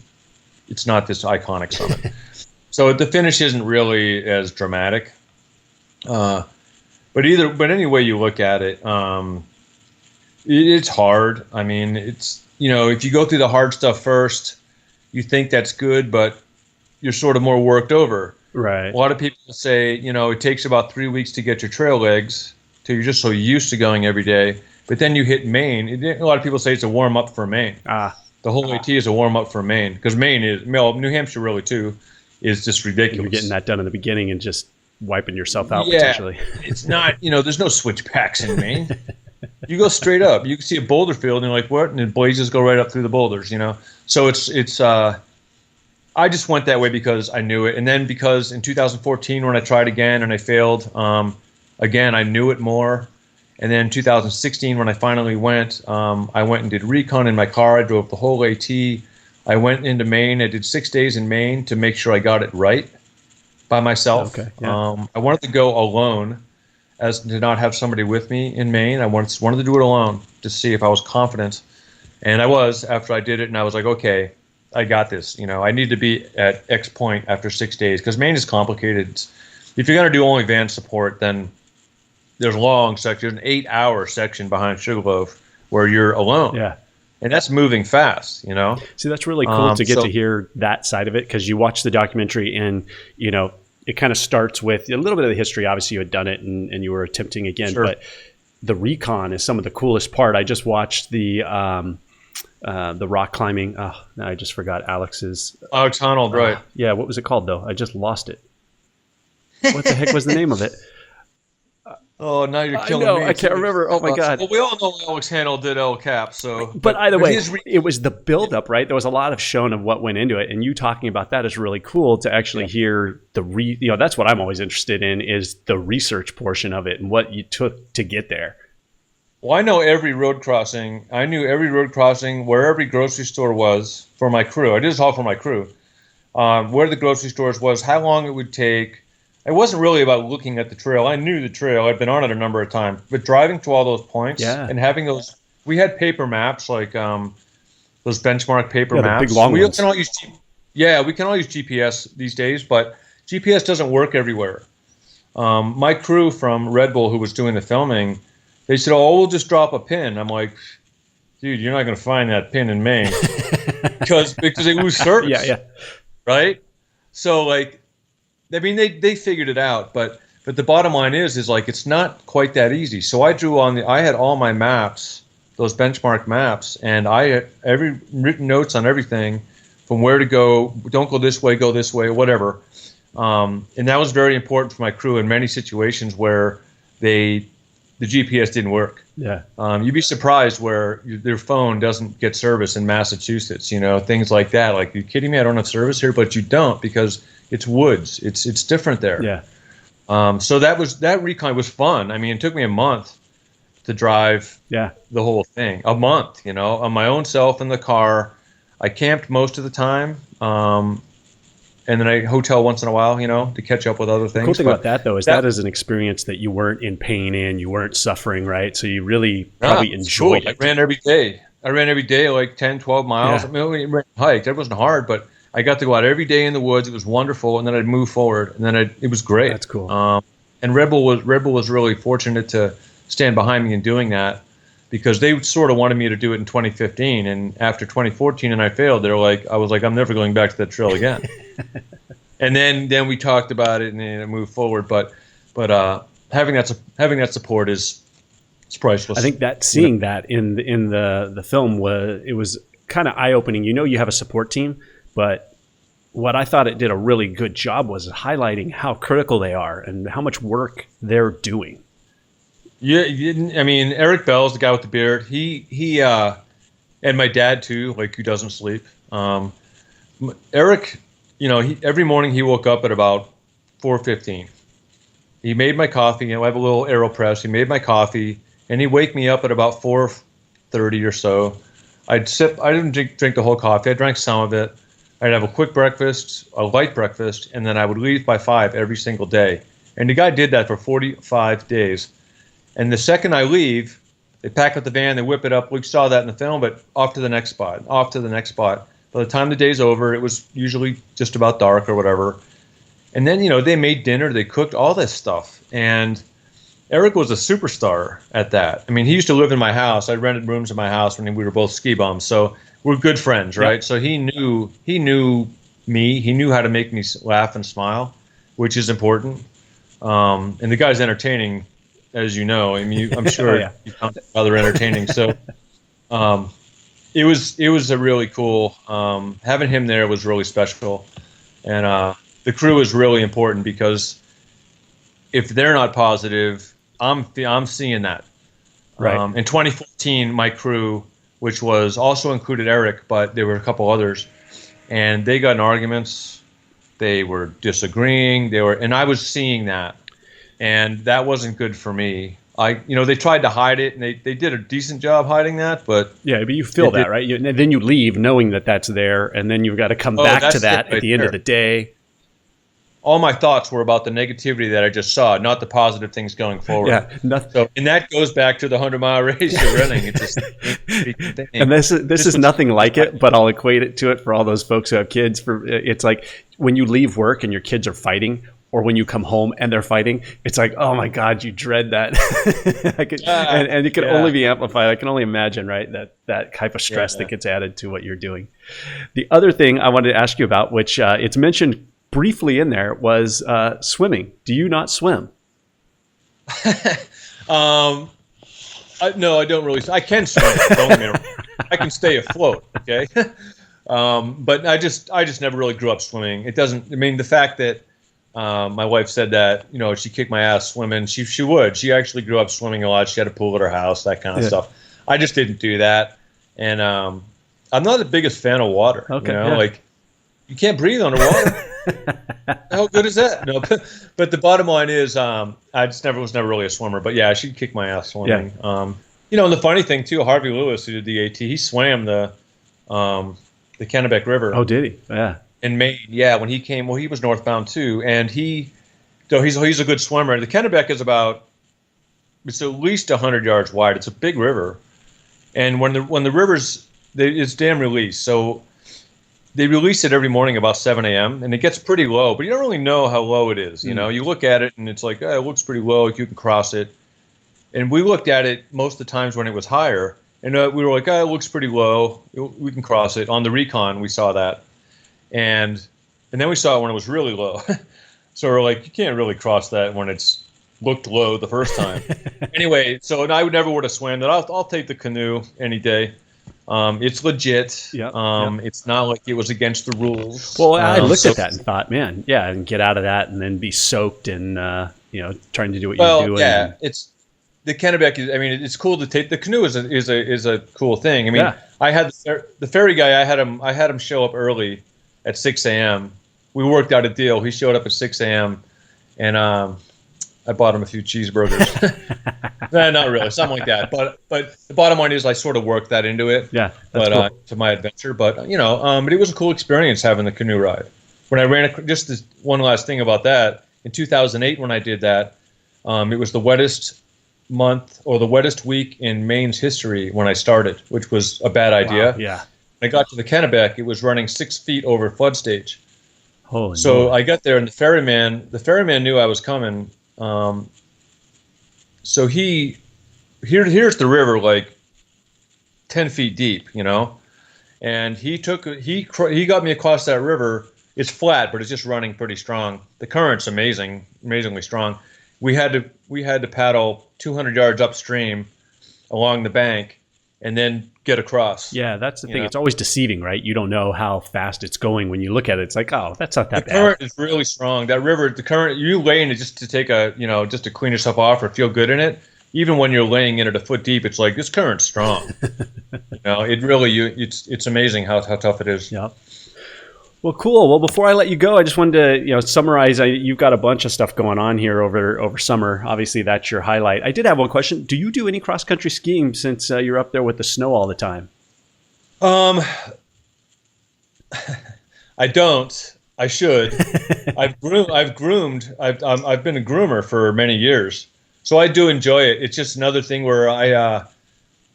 not this iconic summit. So the finish isn't really as dramatic. But any way you look at it, it's hard. I mean, it's, if you go through the hard stuff first, you think that's good, but you're sort of more worked over. Right. A lot of people say, it takes about 3 weeks to get your trail legs till you're just so used to going every day. But then you hit Maine. A lot of people say it's a warm up for Maine. The whole AT is a warm up for Maine, because Maine is, New Hampshire really too, is just ridiculous. You're getting that done in the beginning and just wiping yourself out potentially. It's not, there's no switchbacks in Maine. You go straight up. You can see a boulder field and you're like, what? And the blazes go right up through the boulders, So it's I just went that way because I knew it. And then because in 2014 when I tried again and I failed, again, I knew it more. And then 2016 when I finally went, I went and did recon in my car. I drove the whole AT. I went into Maine. I did 6 days in Maine to make sure I got it right by myself. Okay, yeah. I wanted to go alone, as to not have somebody with me in Maine. I wanted to do it alone to see if I was confident. And I was after I did it, and I was like, okay, I got this. I need to be at X point after 6 days, because Maine is complicated. If you're going to do only van support, then there's a long section, an 8-hour section behind Sugarloaf where you're alone. Yeah. And that's moving fast, See, that's really cool to get to hear that side of it, because you watch the documentary and, it kind of starts with a little bit of the history. Obviously, you had done it and you were attempting again. Sure. But the recon is some of the coolest part. I just watched the rock climbing. Oh, I just forgot Alex's. Alex Honnold, right. Yeah, what was it called, though? I just lost it. What the heck was the name of it? Oh, now you're killing me. I can't remember. Oh my God. Well, we all know Alex Honnold did El Cap. So, but either way, it was the buildup, right? There was a lot of shown of what went into it, and you talking about that is really cool to actually hear that's what I'm always interested in, is the research portion of it and what you took to get there. Well, I know every road crossing. I knew every road crossing, where every grocery store was for my crew. I did this all for my crew. Where the grocery stores was, how long it would take. It wasn't really about looking at the trail. I knew the trail. I'd been on it a number of times. But driving to all those points and having those, we had paper maps, like those benchmark paper maps. The big long ones. Can all use, we can all use GPS these days, but GPS doesn't work everywhere. My crew from Red Bull, who was doing the filming, they said, "Oh, we'll just drop a pin." I'm like, "Dude, you're not going to find that pin in Maine because they lose service." Yeah. Right. So I mean, they figured it out, but the bottom line is like it's not quite that easy. So I had all my maps, those benchmark maps, and I had written notes on everything from where to go. Don't go this way, go this way, whatever. And that was very important for my crew in many situations where the GPS didn't work. Yeah. You'd be surprised where their phone doesn't get service in Massachusetts. Things like that. Like, you kidding me? I don't have service here, but you don't, because it's woods. It's different there. Yeah. So that recon was fun. I mean, it took me a month to drive the whole thing. A month, on my own self in the car. I camped most of the time. And then I hotel once in a while, to catch up with other things. The cool thing about that, though, is that is an experience that you weren't in pain in, you weren't suffering, right? So you really probably enjoyed it. I ran every day, like 10, 12 miles. Yeah. I mean, we hiked. That wasn't hard, but I got to go out every day in the woods. It was wonderful, and then I'd move forward, and then it was great. That's cool. And Red Bull was really fortunate to stand behind me in doing that, because they sort of wanted me to do it in 2015, and after 2014 and I failed, I was like, I'm never going back to that trail again. And then we talked about it and then moved forward. But having that support is priceless. I think that seeing that in the film was kind of eye opening. You have a support team, but what I thought it did a really good job was highlighting how critical they are and how much work they're doing. Yeah, I mean, Eric Bell's the guy with the beard. He and my dad too, who doesn't sleep. Eric, every morning he woke up at about 4:15. He made my coffee. I have a little AeroPress. He made my coffee, and he'd wake me up at about 4:30 or so. I'd sip. I didn't drink the whole coffee. I drank some of it. I'd have a quick breakfast, a light breakfast, and then I would leave by 5 every single day. And the guy did that for 45 days. And the second I leave, they pack up the van, they whip it up. We saw that in the film, but off to the next spot, off to the next spot. By the time the day's over, it was usually just about dark or whatever. And then, they made dinner, they cooked all this stuff. And Eric was a superstar at that. I mean, he used to live in my house. I rented rooms in my house when we were both ski bums. So we're good friends, right? Yeah. So he knew me. He knew how to make me laugh and smile, which is important. And the guy's entertaining, as you know. I mean, I'm sure you found other entertaining. So it was a really cool. Having him there was really special, and the crew is really important because if they're not positive, I'm seeing that. Right. In 2014, my crew, which was also included Eric, but there were a couple others, and they got in arguments. They were disagreeing. And I was seeing that, and that wasn't good for me. They tried to hide it, and they did a decent job hiding that, but yeah, but you feel that, right? And then you leave knowing that that's there, and then you've got to come back to that at the end of the day. All my thoughts were about the negativity that I just saw, not the positive things going forward. Yeah, nothing. So, and that goes back to the 100-mile race you're running. It's just and this is nothing like it, but I'll equate it to it for all those folks who have kids. It's like when you leave work and your kids are fighting, or when you come home and they're fighting, it's like, oh my God, you dread that. And it can only be amplified. I can only imagine, right, that type of stress that gets added to what you're doing. The other thing I wanted to ask you about, which it's mentioned briefly in there, was swimming. Do you not swim? No, I don't really. I can swim. Don't get me wrong. I can stay afloat. Okay, but I just never really grew up swimming. It doesn't. I mean, the fact that my wife said that she kicked my ass swimming. She would. She actually grew up swimming a lot. She had a pool at her house, that kind of stuff. I just didn't do that, and I'm not the biggest fan of water. Okay, like you can't breathe underwater. How good is that? No, but the bottom line is, I just was never really a swimmer. But yeah, she kicked my ass swimming. Yeah. And the funny thing too, Harvey Lewis, who did the AT, he swam the Kennebec River. Oh, did he? Yeah. In Maine, yeah. When he came, he was northbound too, and he's a good swimmer. The Kennebec is it's at least 100 yards wide. It's a big river, and when the river's it's dam release, so they release it every morning about 7 a.m. and it gets pretty low, but you don't really know how low it is. You look at it and it's like, it looks pretty low. You can cross it. And we looked at it most of the times when it was higher, and we were like, it looks pretty low. We can cross it. On the recon, we saw that. And then we saw it when it was really low. So we're like, you can't really cross that when it's looked low the first time. Anyway, and I never would have swam that. I'll take the canoe any day. It's legit. It's not like it was against the rules. Well, I looked at that and thought, man, and get out of that and then be soaked and trying to do what you're doing. Yeah, it's the Kennebec. It's cool to take the canoe. is a cool thing. I mean, I had the ferry guy. I had him show up early at 6 a.m. We worked out a deal. He showed up at 6 a.m. and I bought him a few cheeseburgers. Not really, something like that. But the bottom line is I sort of worked that into it. Yeah, cool. To my adventure. But but it was a cool experience having the canoe ride. When I ran, just this one last thing about that, in 2008 when I did that, it was the wettest month or the wettest week in Maine's history when I started, which was a bad idea. Wow, yeah. When I got to the Kennebec, it was running 6 feet over flood stage. Holy so Lord. I got there, and the ferryman knew I was coming. So here's the river like 10 feet deep, and he got me across that river. It's flat, but it's just running pretty strong. The current's amazingly strong. We had to paddle 200 yards upstream along the bank and then get across. Yeah, that's the thing. It's always deceiving, right? You don't know how fast it's going when you look at it. It's like, oh, that's not that bad. The current is really strong. That river, the current, you lay in it just to take just to clean yourself off or feel good in it. Even when you're laying in it a foot deep, it's like, this current's strong. It really, it's amazing how tough it is. Yeah. Well, cool. Well, before I let you go, I just wanted to summarize. You've got a bunch of stuff going on here over summer. Obviously, that's your highlight. I did have one question. Do you do any cross country skiing since you're up there with the snow all the time? I don't. I should. I've been a groomer for many years, So I do enjoy it. It's just another thing where I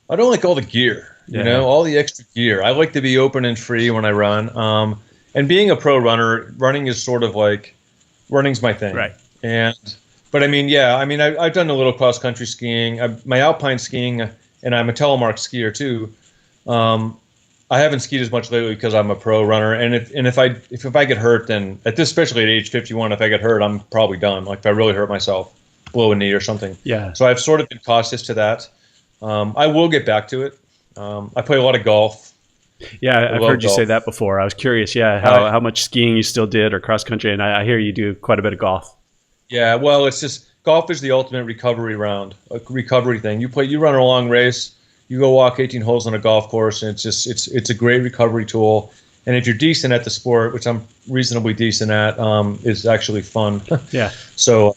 don't like all the gear, all the extra gear. I like to be open and free when I run. And being a pro runner, running is sort of like, running's my thing. Right. But I've done a little cross country skiing, my alpine skiing, and I'm a telemark skier too. I haven't skied as much lately because I'm a pro runner, and if I get hurt, then especially at age 51, if I get hurt, I'm probably done. Like if I really hurt myself, blow a knee or something. Yeah. So I've sort of been cautious to that. I will get back to it. I play a lot of golf. Yeah, I've heard you say that before. I was curious, how much skiing you still did or cross country, and I hear you do quite a bit of golf. Yeah, well, it's just golf is the ultimate recovery round, a recovery thing. You run a long race, you go walk 18 holes on a golf course, and it's a great recovery tool. And if you're decent at the sport, which I'm reasonably decent at, it's actually fun. Yeah. So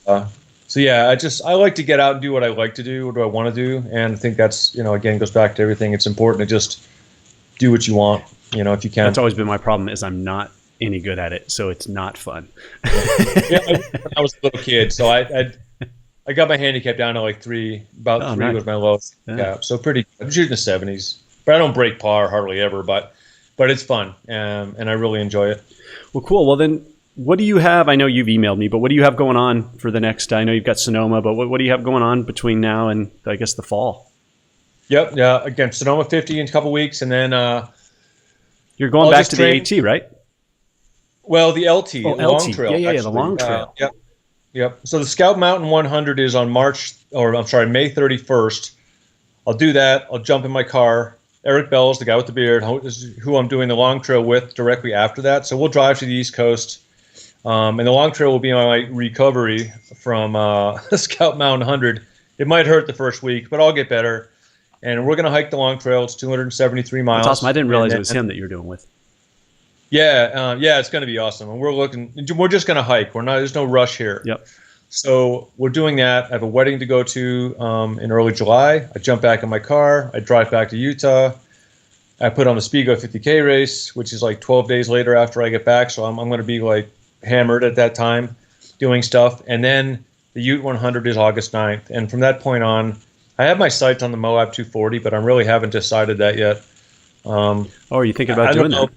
yeah, I like to get out and do what I like to do, what do I want to do, and I think that's again goes back to everything. It's important to just do what you want, if you can. That's always been my problem is I'm not any good at it, so it's not fun. When I was a little kid, so I got my handicap down to like 3, about 3 nice. Was my lowest. Yeah, so pretty good. I'm shooting the 70s, but I don't break par hardly ever, but it's fun, and I really enjoy it. Well, cool. Well, then what do you have? I know you've emailed me, but what do you have going on for the next, I know you've got Sonoma, but what do you have going on between now and I guess the fall? Yep. Yeah. Again, Sonoma 50 in a couple weeks, and then you're going back to the AT, right? Well, the LT, long trail. Yeah, the long trail. Yep. So the Scout Mountain 100 is on May 31st. I'll do that. I'll jump in my car. Eric Bell's the guy with the beard, who I'm doing the long trail with directly after that. So we'll drive to the East Coast, and the long trail will be my recovery from Scout Mountain 100. It might hurt the first week, but I'll get better. And we're going to hike the long trail. It's 273 miles. That's awesome. I didn't realize it was him that you were doing with. Yeah, it's going to be awesome. And we're just going to hike. There's no rush here. Yep. So we're doing that. I have a wedding to go to in early July. I jump back in my car. I drive back to Utah. I put on the Speedgo 50K race, which is like 12 days later after I get back. So I'm going to be like hammered at that time doing stuff. And then the Ute 100 is August 9th. And from that point on, I have my sights on the Moab 240, but I really haven't decided that yet. Are you thinking about doing that?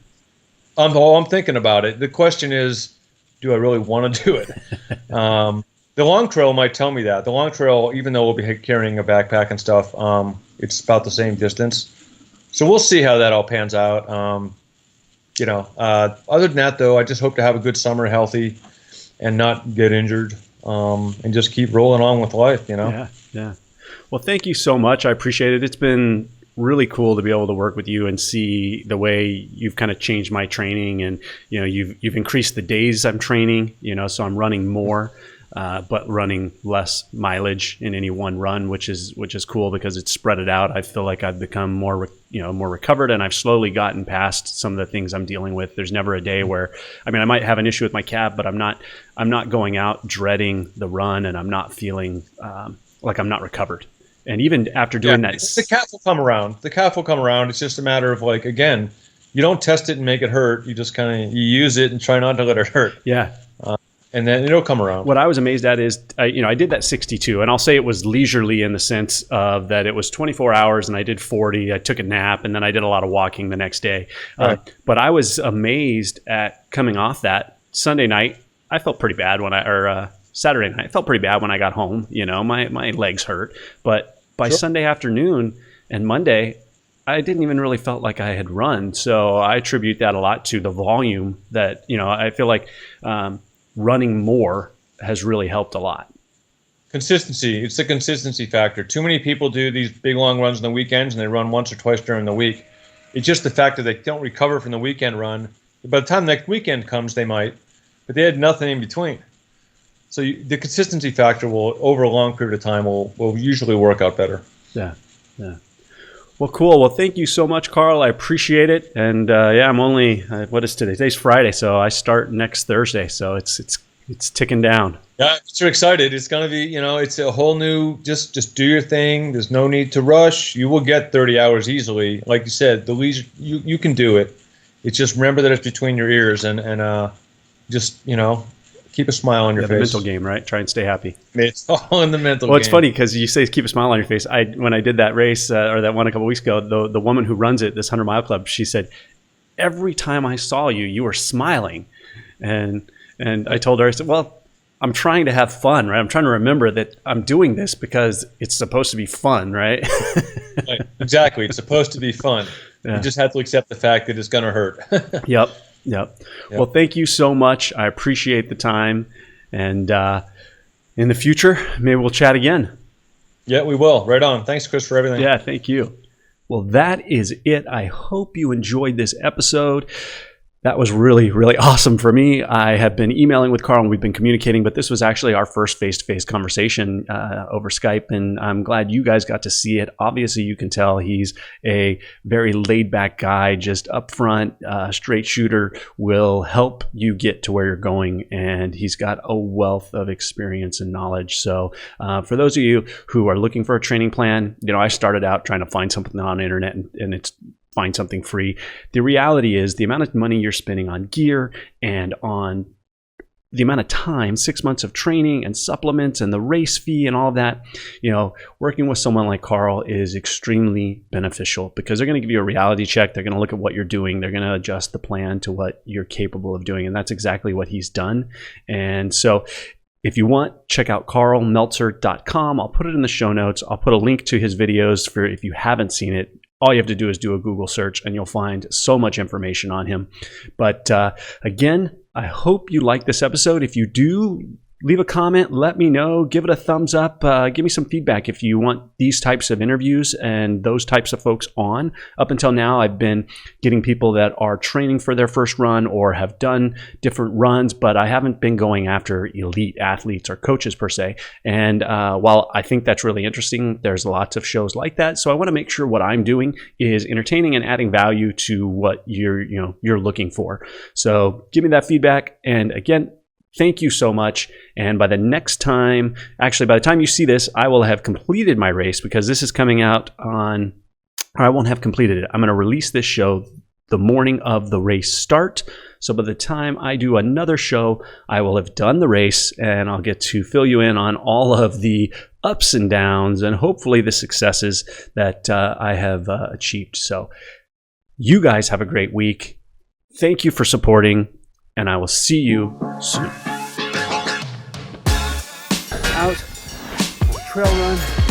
I'm thinking about it. The question is, do I really want to do it? The long trail might tell me that. The long trail, even though we'll be carrying a backpack and stuff, it's about the same distance. So we'll see how that all pans out. Other than that, though, I just hope to have a good summer, healthy, and not get injured, and just keep rolling on with life. Yeah. Well, thank you so much. I appreciate it. It's been really cool to be able to work with you and see the way you've kind of changed my training, and you've increased the days I'm training. So I'm running more, but running less mileage in any one run, which is cool because it's spread it out. I feel like I've become more recovered, and I've slowly gotten past some of the things I'm dealing with. There's never a day where, I might have an issue with my calf, but I'm not going out dreading the run, and I'm not feeling like I'm not recovered. And even after doing that, the calf will come around. It's just a matter of again, you don't test it and make it hurt. You just you use it and try not to let it hurt. Yeah. And then it'll come around. What I was amazed at is, I did that 62, and I'll say it was leisurely in the sense of that it was 24 hours, and I did 40. I took a nap, and then I did a lot of walking the next day. Right. But I was amazed at coming off that Sunday night. I felt pretty bad Saturday night. I felt pretty bad when I got home. My legs hurt, but by Sunday afternoon and Monday, I didn't even really felt like I had run. So I attribute that a lot to the volume that, I feel like running more has really helped a lot. Consistency. It's the consistency factor. Too many people do these big long runs on the weekends, and they run once or twice during the week. It's just the fact that they don't recover from the weekend run. By the time next weekend comes, they might, but they had nothing in between. So the consistency factor will, over a long period of time, will usually work out better. Yeah. Well, cool. Well, thank you so much, Karl. I appreciate it. And I'm only what is today? Today's Friday, so I start next Thursday. So it's ticking down. Yeah, I'm so excited. It's gonna be, it's a whole new. Just do your thing. There's no need to rush. You will get 30 hours easily. Like you said, the leisure you can do it. It's just remember that it's between your ears, and just keep keep a smile on your The face. mental game, right? Try and stay happy. It's all in the mental game. Well, it's funny because you say keep a smile on your face. When I did that race or that one a couple weeks ago, the woman who runs it, this 100-mile club, she said, every time I saw you, you were smiling. And I told her, I said, well, I'm trying to have fun, right? I'm trying to remember that I'm doing this because it's supposed to be fun, right? Right. Exactly. It's supposed to be fun. Yeah. You just have to accept the fact that it's going to hurt. Yep. Well, thank you so much. I appreciate the time. And in the future, maybe we'll chat again. Yeah, we will. Right on. Thanks, Chris, for everything. Yeah, thank you. Well, that is it. I hope you enjoyed this episode. That was really, really awesome for me. I have been emailing with Karl and we've been communicating, but this was actually our first face-to-face conversation over Skype, and I'm glad you guys got to see it. Obviously, you can tell he's a very laid-back guy, just upfront, straight shooter, will help you get to where you're going, and he's got a wealth of experience and knowledge. So for those of you who are looking for a training plan, I started out trying to find something on the internet, and it's find something free. The reality is the amount of money you're spending on gear and on the amount of time, 6 months of training and supplements and the race fee and all of that, working with someone like Karl is extremely beneficial because they're going to give you a reality check. They're going to look at what you're doing. They're going to adjust the plan to what you're capable of doing. And that's exactly what he's done. And so if you want, check out karlmeltzer.com. I'll put it in the show notes. I'll put a link to his videos for if you haven't seen it. All you have to do is do a Google search and you'll find so much information on him. But again, I hope you like this episode. If you do, leave a comment, let me know, give it a thumbs up, give me some feedback if you want these types of interviews and those types of folks on. Up until now, I've been getting people that are training for their first run or have done different runs, but I haven't been going after elite athletes or coaches per se. And while I think that's really interesting, there's lots of shows like that. So I want to make sure what I'm doing is entertaining and adding value to what you're looking for. So give me that feedback. And again, thank you so much. And by the time you see this, I will have completed my race because this is coming out I won't have completed it. I'm going to release this show the morning of the race start. So by the time I do another show, I will have done the race and I'll get to fill you in on all of the ups and downs and hopefully the successes that I have achieved. So you guys have a great week. Thank you for supporting. And I will see you soon. Out, trail run.